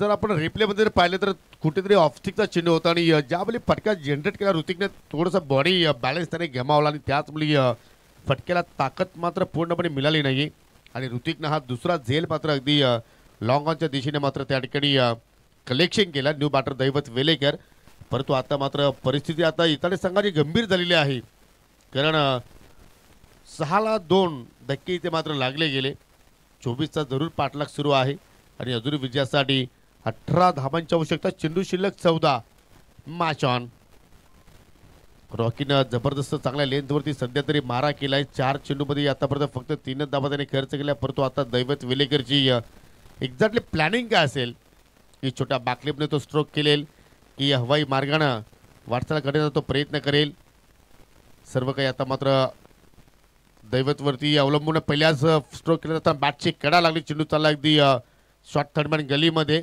जर आपण रिप्लेमध्ये पाहिलं तर कुठेतरी ऑफस्टिकचा चेंडू होता आणि ज्यावेळी फटका जनरेट केला ऋतिकने थोडासा बॉडी बॅलन्स त्याने गमावला आणि त्याचमुळे फटक्याला ताकद मात्र पूर्णपणे मिळाली नाही आणि ऋतिकनं हा दुसरा झेल मात्र अगदी लॉंग ऑनच्या दिशेने मात्र त्या ठिकाणी कलेक्शन केला. न्यू बॅटर दैवत वेलेकर. परंतु आता मात्र परिस्थिती आता इताडे संघाची गंभीर झालेली आहे कारण 6-2 धक्के इथे मात्र लागले गेले. 24चा जरूर पाठलाग सुरू आहे आणि अजून विजयासाठी 18 धावांची आवश्यकता. चेंडू शिल्लक 14. मॅच-ऑन. रॉकीनं जबरदस्त चांगल्या लेंथवरती सध्या तरी मारा केलाय. 4 चेंडूमध्ये आतापर्यंत फक्त 3 धावा त्याने खर्च केल्या परंतु आता दैवत वेलेकरची एक्झॅक्टली प्लॅनिंग काय असेल की छोट्या बॅकलिपने तो स्ट्रोक केलेल की हवाई मार्गानं वाटचाल करण्याचा तो प्रयत्न करेल. सर्व काही आता मात्र दैवतवरती अवलंबून. पहिल्याच स्ट्रोक केला जाता बॅटची कडा लागली. चेंडू चालला अगदी शॉर्ट थर्डमॅन गलीमध्ये.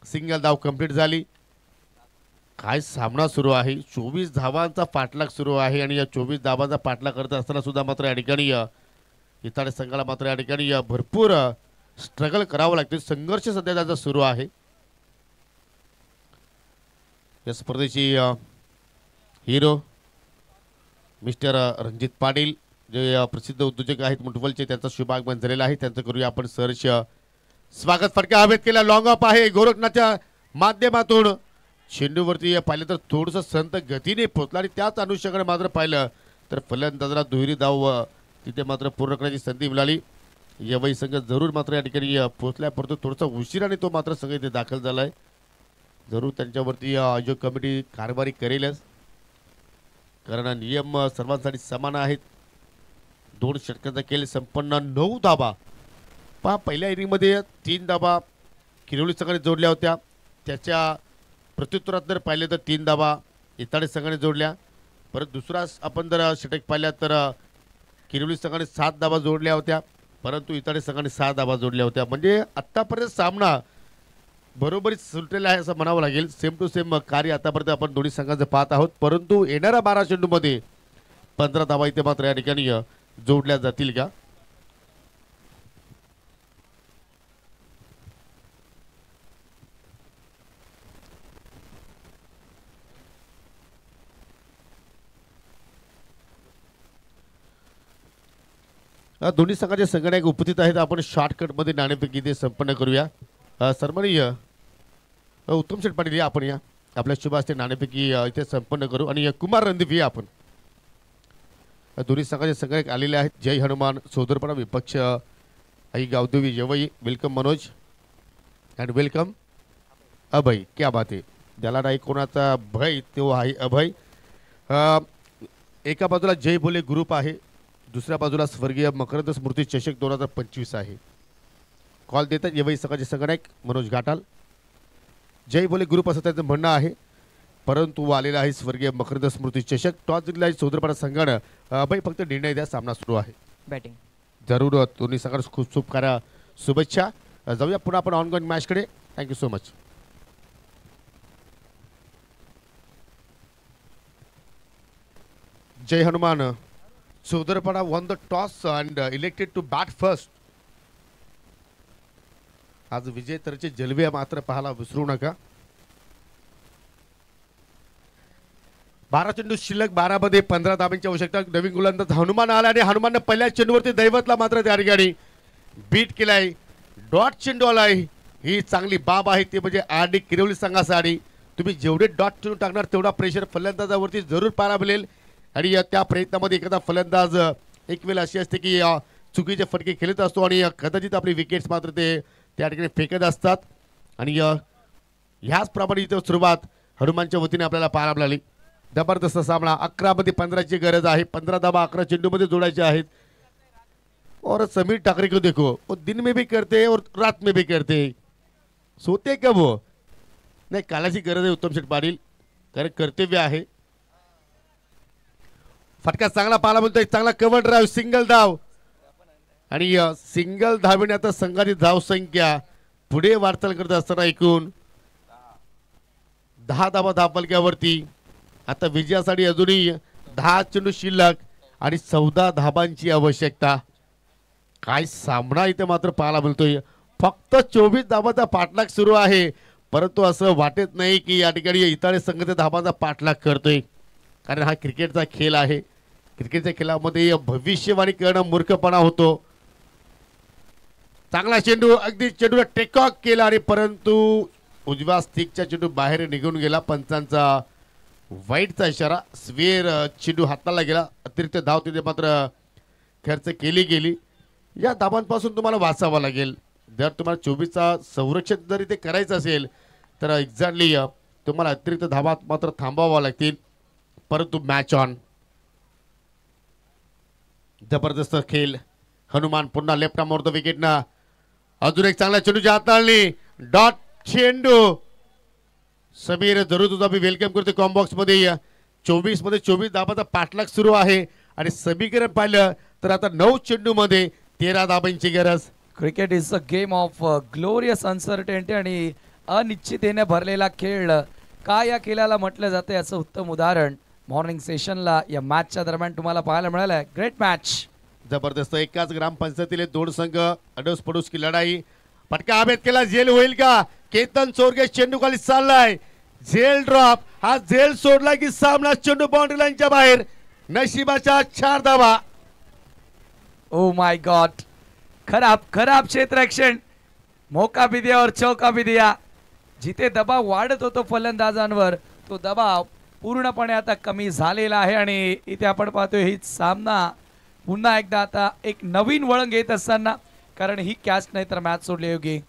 सिंगल धाव कंप्लीट झाली. काय सामना सुरू आहे. 24 धावांचा पाठलाग सुरू आहे आणि या 24 धावांचा पाठलाग करत असताना सुद्धा मात्र या ठिकाणी इताडे संघाला मात्र या ठिकाणी भरपूर स्ट्रगल करावं लागते. संघर्ष सध्या त्याचा सुरू आहे. या स्पर्धेची हिरो मिस्टर रणजित पाटील जे प्रसिद्ध उद्योजक आहेत मुठवलचे त्यांचा शुभागमन झालेला आहे. त्यांचं करूया आपण सहर्ष स्वागत. फटका हवेत केला. लॉंग ऑफ आहे गोरखनाथच्या माध्यमातून. चेंडूवरती पाहिलं तर थोडंसं संत गतीने पोचला आणि त्याच अनुषंगाने मात्र पाहिलं तर फलंदाजाला दुहेरी धाव तिथे मात्र पूर्ण करण्याची संधी मिळाली. यावेळी संघ जरूर मात्र या ठिकाणी पोचल्या परंतु थोडासा उशिराने तो मात्र संघ इथे दाखल झालाय. जरूर त्यांच्यावरती आयोजक कमिटी कारभारी करेलच कारण नियम सर्वांसाठी समान आहेत. 2 षटकांचा खेळ संपन्न. 9 धावा. पहा पहिल्या इनिंगमध्ये 3 धावा किरोली संघाने जोडल्या होत्या. त्याच्या प्रत्युत्तरात जर पाहिले तर 3 धावा इताडे संघाने जोडल्या. परत दुसरा आपण जर षटक पाहिल्या तर किरोली संघाने 7 धावा जोडल्या होत्या परंतु इताडे संघाने 6 धावा जोडल्या होत्या. म्हणजे आत्तापर्यंत सामना बरोबरीच सुटलेला आहे असं म्हणावं लागेल. सेम टू सेम कार्य आतापर्यंत आपण दोन्ही संघांचं पाहत आहोत परंतु येणाऱ्या 12 चेंडूमध्ये 15 धावा इथे मात्र या ठिकाणी जोडल्या जातील का. दोन्ही संघाचे संगणक उपस्थित आहेत. आपण शॉर्टकटमध्ये नाणेफेकी ते संपन्न करूया. सन्माननीय उत्तम शेठ पाटील या आपण या आपल्या शुभ हस्ते नाणेफेकी इथे संपन्न करू आणि कुमार रणदीप या आपण. दोन्ही संघाचे संगणक आलेले आहेत. जय हनुमान सोदरपणा विपक्ष आई गावदेवी जवई. वेलकम मनोज अँड वेलकम अभय. क्या बात आहे. ज्याला नाही कोणाचा भय तो आहे अभय. एका बाजूला जय भोले ग्रुप आहे दुसऱ्या बाजूला स्वर्गीय मकरंद स्मृती चषक 2025 आहे. कॉल देतात यावेळी सकाळचे संगणक मनोज घाटाल. जय बोले ग्रुप असं त्याचं म्हणणं आहे, परंतु आलेला आहे स्वर्गीय मकरंद स्मृती चषक. टॉस जिंकला आहे सौदरपाडा संघानं. अभय फक्त निर्णय द्या, सामना सुरू आहे. बॅटिंग जरूर दोन्ही संघाला खूप खूप करा शुभेच्छा. जाऊया पुन्हा आपण ऑनगोइंग मॅचकडे. Thank you so much. Jai Hanuman. Saudarpada won the toss and elected to bat first. आज विजय तरचे जलवे मात्र पाहायला विसरू नका. 12 चेंडू शिल्लक, 12 मध्ये 15 धाबांची आवश्यकता. नवीन गोलंदाज हनुमान आला आणि हनुमानने पहिल्या चेंडूवरती दैवतला मात्र त्या ठिकाणी बीट केलाय. डॉट चेंडू आलाय. ही चांगली बाब आहे, ते म्हणजे आरडी किरवली संघासाठी. तुम्ही जेवढे डॉट चेंडू टाकणार तेवढा प्रेशर फलंदाजावरती जरूर पाहायला मिळेल. आणि त्या प्रयत्नामध्ये एखादा फलंदाज एक वेळ अशी असते की चुकीचे फटके खेळत असतो आणि कदाचित आपली विकेट्स मात्र ते त्या ठिकाणी फेकत असतात. आणि ह्याच प्रमाणे इथं सुरुवात हनुमानच्या वतीने आपल्याला पाहायला मिळाली. जबरदस्त सामना. 11 मध्ये 15ची गरज आहे. 15 धाबा 11 चेंडूमध्ये जोडायचे आहेत. और समीर ठाकरे को देखो, वो दिन में भी करते और रात में भी करते. सोते कब वो? नाही, कालाची गरज आहे उत्तम शेठ पाटील, कारण कर्तव्य आहे. फटका चांगला पाहायला मिळतोय. चांगला कव्हर ड्राईव्ह, सिंगल धाव. आणि सिंगल धावेने आता संघाची धाव संख्या पुढे वाटचाल करत असताना एकूण 10 धाबा धावफलक्यावरती. आता विजयासाठी अजूनही 10 चेंडू शिल्लक आणि 14 धाबांची आवश्यकता. काय सामना इथे मात्र पाहायला मिळतोय. फक्त 24 धाबांचा पाठलाग सुरू आहे, परंतु असं वाटत नाही की या ठिकाणी इतर संघ त्या धाबांचा पाठलाग करतोय, कारण हा क्रिकेटचा खेळ आहे. क्रिकेटच्या खेळामध्ये भविष्यवाणी करणं मूर्खपणा होतो. चांगला चेंडू, अगदी चेंडूला टेक ऑफ केला आणि परंतु उजव्या स्टिकचा चेंडू बाहेर निघून गेला. पंचांचा वाईटचा इशारा. स्वेर चेंडू हाताला गेला. अतिरिक्त धाव तिथे मात्र खर्च केली गेली. या धाबांपासून तुम्हाला वाचावं लागेल. जर तुम्हाला 24चा संरक्षण जरी ते करायचं असेल तर एक्झॅक्टली तुम्हाला अतिरिक्त धाबा मात्र थांबवावं लागतील. परंतु मॅच ऑन. जबरदस्त खेळ. हनुमान पुन्हा लेफ्ट आर्म द विकेटना. अजून एक चांगला चेंडूच्या हाताळणी. डॉट चेंडू. समीर जरूर तुझा मी वेलकम करतो कॉम्बॉक्स मध्ये. 24 मध्ये 24 धाबाचा पाठलाग सुरू आहे आणि समीकरण पाहिलं तर आता 9 चेंडू मध्ये 13 धाबांची गरज. Cricket is a game of glorious uncertainty आणि अनिश्चिततेने भरलेला खेळ. काय या खेळाला म्हटलं जाते याचं उत्तम उदाहरण मॉर्निंग सेशनला या मॅचच्या दरम्यान तुम्हाला पाहायला मिळालं. Great match. जबरदस्त. एकाच ग्रामपंचायतीले 2 संघ अडोस पडोस की लढाई. फटका हवेत केला. झेल होईल का? केतन चोरगे चेंडू खाली चाललाय. झेल ड्रॉप. हा झेल सोडला की सामना चेंडू बाउंड्री लाईनच्या बाहेर. नशिबाच्या 4 धावा. Oh my God. खराब खराब क्षेत्ररक्षण. मौका भी दिया और चौका भी दिया. जिथे दबाव वाढत होतो फलंदाजांवर तो दबाव पूर्णपणे आता कमी झालेला आहे आणि इथे आपण पाहतोय ही सामना पुन्हा एकदा आता एक नवीन वळण घेत असताना, कारण ही कॅच नाही तर मॅच सोडली योगी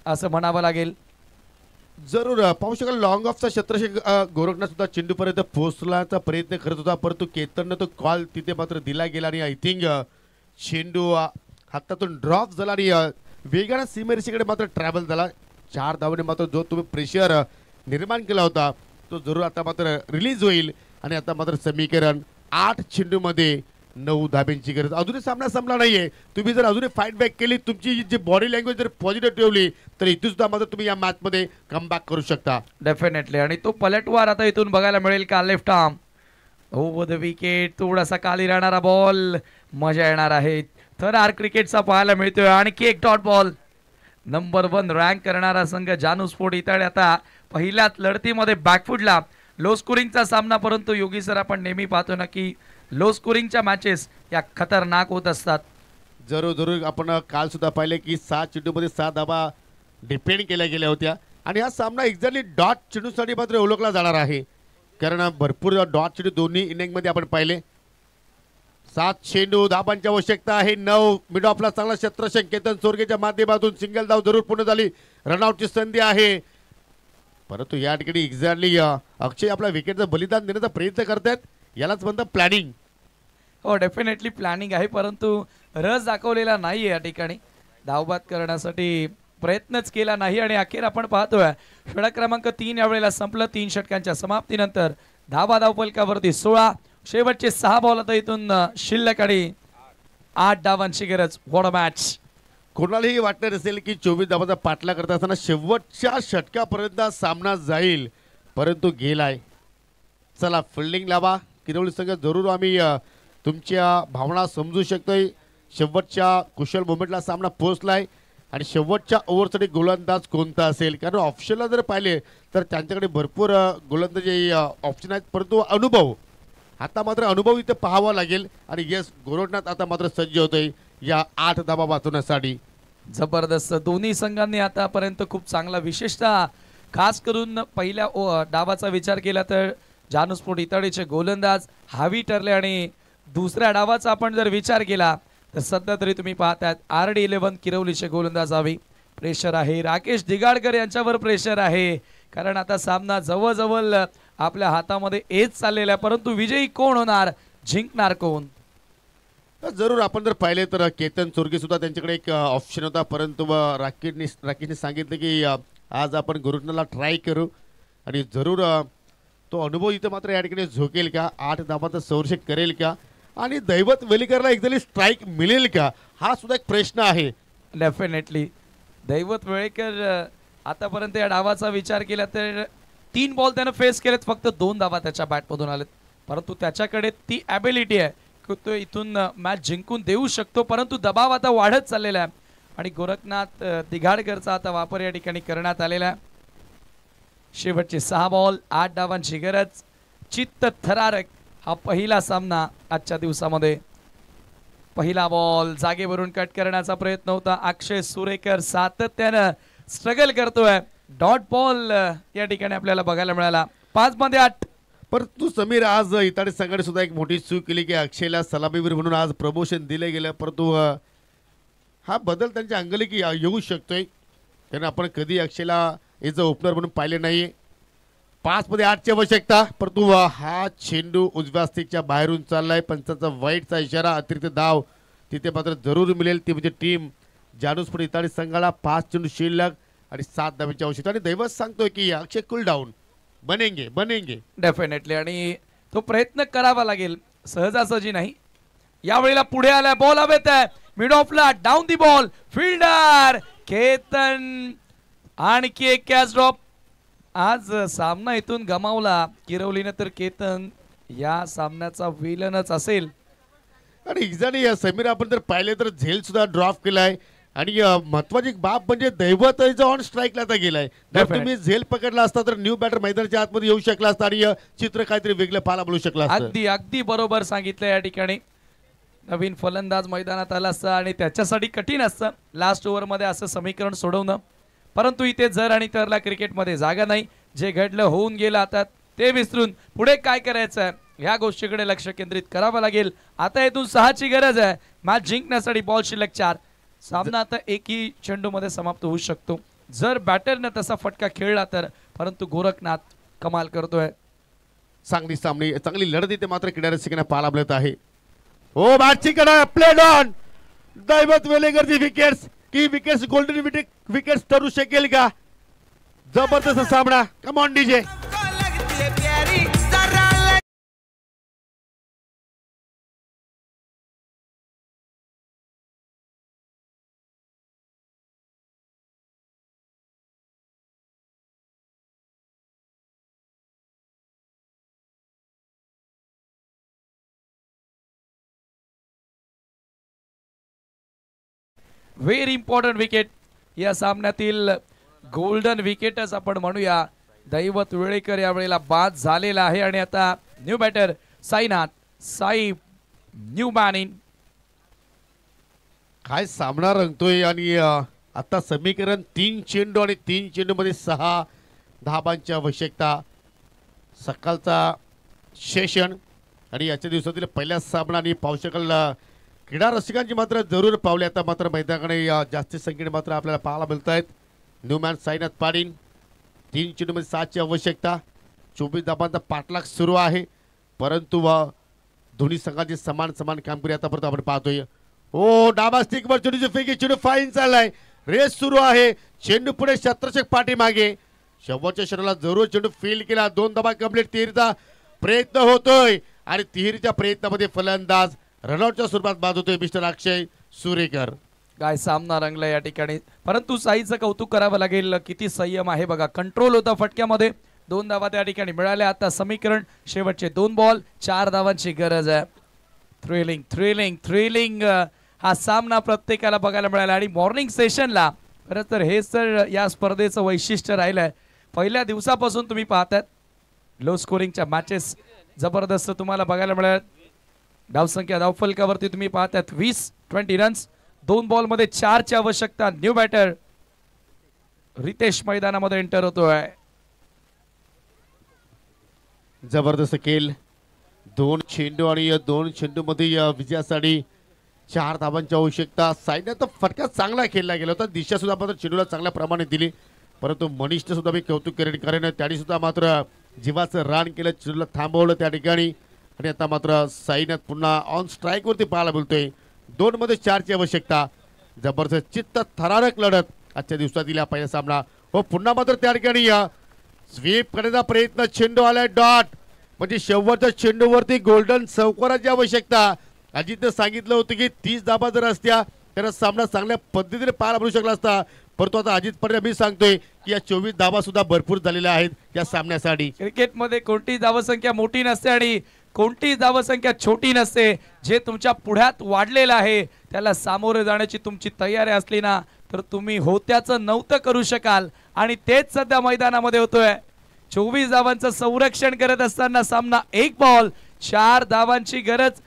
असं म्हणावं लागेल. जरूर पाहू शकाल लॉंग ऑफचा शत्रशेख गोरखनाथ सुद्धा चेंडूपर्यंत पोहोचण्याचा प्रयत्न करत होता, परंतु केतननं तो कॉल तिथे मात्र दिला गेला आणि आय थिंक चेंडू हातातून ड्रॉप झाला आणि वेगाने सीमेरेषेकडे मात्र ट्रॅव्हल झाला. 4 धावाने मात्र जो तुम्ही प्रेशर निर्माण केला होता तो जरूर आता मात्र रिलीज होईल आणि आता मात्र समीकरण 8 चेंडूमध्ये 9 धाब्यांची गरज. अजूनही सामना संपला नाहीये. तुम्ही जर अजूनही फाईट बॅक केली, तुमची जी बॉडी लँग्वेज जर पॉझिटिव्ह ठेवली तर इथे सुद्धा मात्र तुम्ही या मॅच मध्ये कमबॅक करू शकता डेफिनेटली. आणि तो पलटवार आता इथून बघायला मिळेल का? Left arm over the wicket. थोडासा खाली राहणारा बॉल. मजा येणार आहे. थरार क्रिकेटचा पाहायला मिळतोय. आणखी एक डॉट बॉल. नंबर 1 रँक करणारा संघ जानू स्पोर्ट इताळे आता पहिल्याच लढतीमध्ये बॅकफुटला. लो स्कोरिंगचा सामना, परंतु योगी सर आपण नेहमी पाहतो ना की लो स्कोरिंगच्या मॅचेस या खतरनाक होत असतात. जरूर जरूर. आपण काल सुद्धा पाहिले की 7 चेंडूमध्ये 7 धाबा डिपेंड केल्या गेल्या होत्या आणि हा सामना एक्झॅक्टली डॉट चेंडूसाठी मात्र ओळखला जाणार आहे, कारण भरपूर डॉट चेंडू दोन्ही इनिंगमध्ये आपण पाहिले. 7 चेंडू धाबांची आवश्यकता आहे. 9 मिड ऑफला चांगला शत्रशेख केतन चोरगेच्या माध्यमातून सिंगल धाव जरूर पूर्ण झाली. रनआउटची संधी आहे, परंतु या ठिकाणी एक्झॅक्टली अक्षय आपल्या विकेटचं बलिदान देण्याचा प्रयत्न करतात. यालाच म्हणतात प्लॅनिंग. हो डेफिनेटली प्लॅनिंग आहे, परंतु रस दाखवलेला नाही आहे या ठिकाणी. धावबाद करण्यासाठी प्रयत्नच केला नाही आणि अखेर आपण पाहतोय षटक क्रमांक 3 यावेळेला संपलं. 3 षटकांच्या समाप्तीनंतर धावा धावफलकावरती 16, शेवटचे 6 बॉल आता इथून शिल्लक आणि 8 धावांची गरज. What a match. कोणालाही वाटत असेल की 24 धावांचा पाठला करत असताना शेवटच्या षटकापर्यंत सामना जाईल, परंतु गेलाय. चला फिल्डिंग लावा. किरवली संघ जरूर आम्ही तुमच्या भावना समजू शकतोय. शेवटच्या कुशल मोमेंटला सामना पोहोचलाय आणि शेवटच्या ओव्हरसाठी गोलंदाज कोणता असेल, कारण ऑप्शनला जर पाहिले तर त्यांच्याकडे भरपूर गोलंदाजी ऑप्शन आहेत, परंतु अनुभव आता मात्र अनुभव इथे पाहावा लागेल. आणि यस, गोरखनाथ आता मात्र सज्ज होतोय या 8 धावा वाचवण्यासाठी. जबरदस्त. दोन्ही संघांनी आतापर्यंत खूप चांगला, विशेषतः खास करून पहिल्या डावाचा विचार केला तर जानूस्फोट इताडीचे गोलंदाज हावी ठरले आणि दुसऱ्या डावाचा आपण जर विचार केला तर सध्या तरी तुम्ही पाहताय RD11 किरवलीचे गोलंदाज हावी. प्रेशर आहे, राकेश दिगाडकर यांच्यावर प्रेशर आहे, कारण आता सामना जवळजवळ आपल्या हातामध्ये येत चाललेला आहे, परंतु विजयी कोण होणार, जिंकणार कोण. जरूर आपण जर पाहिले तर केतन चोरगे सुद्धा त्यांच्याकडे एक ऑप्शन होता, परंतु राकेशने सांगितलं की आज आपण गोरखनाथला ट्राय करू आणि जरूर तो अनुभव इथं मात्र या ठिकाणी झोकेल का, 8 धावांचा संरक्षण करेल का आणि दैवत वेलीकरला एकदा स्ट्राईक मिळेल का, हा सुद्धा एक प्रश्न आहे. डेफिनेटली दैवत वेळेकर आतापर्यंत या डावाचा विचार केला तर 3 बॉल त्यानं फेस केलेत, फक्त 2 धावा त्याच्या बॅटमधून आलेत, परंतु त्याच्याकडे ती ॲबिलिटी आहे की तो इथून मॅच जिंकून देऊ शकतो. परंतु दबाव आता वाढत चाललेला आहे आणि गोरखनाथ दिघाडकरचा आता वापर या ठिकाणी करण्यात आलेला आहे. शेवटचे 6 बॉल 8 धावांची गरज. चित्त थरारक हा पहिला सामना आजच्या दिवसामध्ये. पहिला बॉल जागेवरून कट करण्याचा प्रयत्न होता. अक्षय सुरेकर सातत्यानं स्ट्रगल करतोय. डॉट बॉल या ठिकाणी आपल्याला बघायला मिळाला. 5 मध्ये 8. परंतु समीर, आज इताडी संघाने सुद्धा एक मोठी चूक केली की अक्षयला सलामीवीर म्हणून आज प्रमोशन दिले गेलं, परंतु हा बदल त्यांच्या अंगली की येऊ शकतोय. त्यानं आपण कधी अक्षयला एज अ ओपनर म्हणून पाहिले नाही. 5 मध्ये 8 ची आवश्यकता, परंतु हा चेंडू उजव्या स्टिकच्या बाहेरून चाललाय. पंचाचा वाईटचा इशारा, अतिरिक्त धाव तिथे मात्र जरूर मिळेल. ती म्हणजे टीम जानूस्फोट इताडी संघाला 5 चेंडू शिल्लक आणि 7 धावांची आवश्यकता. आणि दैवत सांगतोय की अक्षय कूल डाऊन, बनेंगे. डेफिनेटली आणि तो प्रयत्न करावा लागेल, सहजासहजी नाही. यावेळेला पुढे आलाय, बॉल हवेत आहे मिड ऑफला, down the ball, fielder Ketan, आणखी एक कॅच ड्रॉप. आज सामना इथून गमावला किरवलीने तर केतन या सामन्याचा विलनच असेल. आणि इजाने समीर आपण जर पाहिले तर झेल सुद्धा ड्रॉप केलाय आणि महत्वाची बाब म्हणजे दैवत ऑन स्ट्राईकला आता गेलाय. जर तुम्ही झेल पकडला असता तर न्यू बॅटर मैदानाच्या आतमध्ये येऊ शकला असता आणि चित्र काहीतरी वेगळं पाहायला मिळू शकलं असतं. अगदी बरोबर सांगितलं. या ठिकाणी नवीन फलंदाज मैदानात आला असता आणि त्याच्यासाठी कठीण असतं लास्ट ओव्हरमध्ये असं समीकरण सोडवणं, परंतु इथे जर आणि तरला क्रिकेटमध्ये जागा नाही. जे घडलं होऊन गेलं आता ते विसरून पुढे काय करायचं आहे ह्या गोष्टीकडे लक्ष केंद्रित करावं लागेल. आता इथून 6 ची गरज आहे मॅच जिंकण्यासाठी. बॉल शिल्लक 4. सामना आता एकही चेंडूमध्ये समाप्त होऊ शकतो जर बॅटरने तसा फटका खेळला तर, परंतु गोरखनाथ कमाल करतोय. चांगली लढत इथे मात्र किनाऱ्याला पाहायला मिळत आहे. हो, बॅटची कडा प्लेड ऑन. दैवत वेलेकरची विकेट्स की विकेट्स गोल्डन विकेट्स ठरू शकेल का? जबरदस्त सामना. Come on DJ. Very important wicket या सामन्यातील, गोल्डन विकेटच आपण म्हणूया. दैवत वेळेकर यावेळेला बाद झालेला आहे आणि आता new batter Sai new man in. काय सामना रंगतोय आणि आता समीकरण 3 चेंडू आणि 3 चेंडू मध्ये 6 धाबांची आवश्यकता. सकाळचा सेशन आणि याच्या दिवसातील पहिला सामना आणि पाहू शकाल क्रीडा रसिकांची मात्र जरूर पावले आता मात्र मैदानाकडे जास्ती संख्येने मात्र आपल्याला पाहायला मिळत आहेत. न्यूमॅन साईनाथ पाटील 3 चेंडूमध्ये 7 ची आवश्यकता. 24 धाबांचा पाठलाग सुरू आहे, परंतु दोन्ही संघांची समान कामगिरी आतापर्यंत आपण पाहतोय. ओ डाबा स्टिकवर चेंडूची फेकी, चेंडू फाईन चाललाय, रेस सुरू आहे, चेंडू पुढे शत्रक्षक पाठीमागे, शेवटच्या षटकाला जरूर चेंडू फील्ड केला, 2 धावा कंप्लीट, तिहेरीचा प्रयत्न होतोय आणि तिहेरीच्या प्रयत्नामध्ये फलंदाज रनआउटच्या स्वरूपात बाद होतोय मिस्टर अक्षय सुरेकर. काय सामना रंगला या ठिकाणी, परंतु साईचं कौतुक करावं लागेल, किती संयम आहे बघा, कंट्रोल होता फटक्यामध्ये, 2 धावा त्या ठिकाणी मिळाल्या. आता समीकरण शेवटचे 2 बॉल 4 धावांची गरज आहे. थ्रिलिंग थ्रिलिंग थ्रिलिंग हा सामना प्रत्येकाला बघायला मिळाला आणि मॉर्निंग सेशनला खरं तर हेच तर या स्पर्धेचं वैशिष्ट्य राहिलंय. पहिल्या दिवसापासून तुम्ही पाहतात लो स्कोरिंगच्या मॅचेस जबरदस्त तुम्हाला बघायला मिळाल्या. धावसंख्या धावफलकावरती तुम्ही पाहतात 20 रन्स, 2 बॉल मध्ये 4 ची आवश्यकता. न्यू बॅटर रितेश मैदानामध्ये एंटर होतोय. जबरदस्त खेळ, 2 चेंडू आणि या 2 चेंडू मध्ये विजयासाठी 4 धावांची आवश्यकता. साईडने तर फटका चांगला खेळला गेला होता, दिशा सुद्धा मात्र चेंडूला चांगल्या प्रमाणे दिली, परंतु मनीषने सुद्धा मी कौतुक करेन, कारण त्याने सुद्धा मात्र जीवाचं रान केलं, चेंडूला थांबवलं त्या ठिकाणी. आणि आता मात्र साईनाथ पुन्हा ऑन स्ट्राईक वरती पाहायला बोलतोय. 2 मध्ये 4 ची आवश्यकता. जबरदस्त चित्त थरारक लढत आजच्या दिवसातील हा पहिला सामना. हो पुन्हा मात्र त्या ठिकाणी स्वीप करण्याचा प्रयत्न, चेंडू आलाय डॉट, म्हणजे शेवटच्या चेंडूवरती गोल्डन चौकाराची आवश्यकता. अजितने सांगितलं होतं की 30 धाबा जर असत्या तर सामना चांगल्या पद्धतीने पाहायला मिळू शकला असता, परंतु आता अजित पर्यंत मी सांगतोय की या 24 धाबा सुद्धा भरपूर झालेल्या आहेत या सामन्यासाठी. क्रिकेटमध्ये कोणती धावसंख्या मोठी नसते आणि कोणती धावसंख्या छोटी नसते. जे तुमच्या पुढ्यात वाढलेलं आहे त्याला सामोरे जाण्याची तुमची तयारी असली ना तर तुम्ही होत्याचं नव्हतं करू शकाल आणि तेच सध्या मैदानामध्ये होतोय. 24 धावांचं संरक्षण करत असताना सामना 1 बॉल 4 धावांची गरज.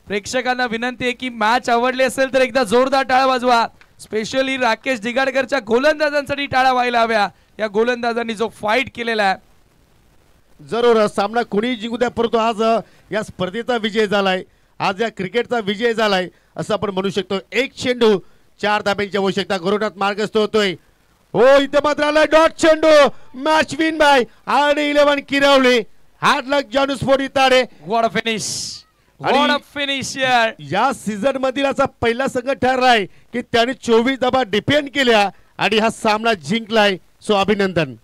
प्रेक्षकांना विनंती आहे की मॅच आवडली असेल तर एकदा जोरदार टाळ्या वाजवा. स्पेशली राकेश दिगाडकरच्या गोलंदाजांसाठी टाळ्या व्हायला हव्या. या गोलंदाजांनी जो फाईट केलेला आहे. जरूर सामना कोणी जिंकू द्या, परंतु आज या स्पर्धेचा विजय झालाय, आज या क्रिकेटचा विजय झालाय असं आपण म्हणू शकतो. 1 चेंडू 4 धाब्यांची आवश्यकता. गोरोटात मार्गस्थ होतोय. हो इथे मात्र आलाय डॉट चेंडू, मॅच विन बाय आणि 11 किरवली. Hard luck Janu sport Tade. What a finish, what a finish यार. या सीझन मधील असा पहिला संघ ठरलाय की त्याने 24 धाबा डिफेंड केल्या आणि हा सामना जिंकलाय. सो अभिनंदन.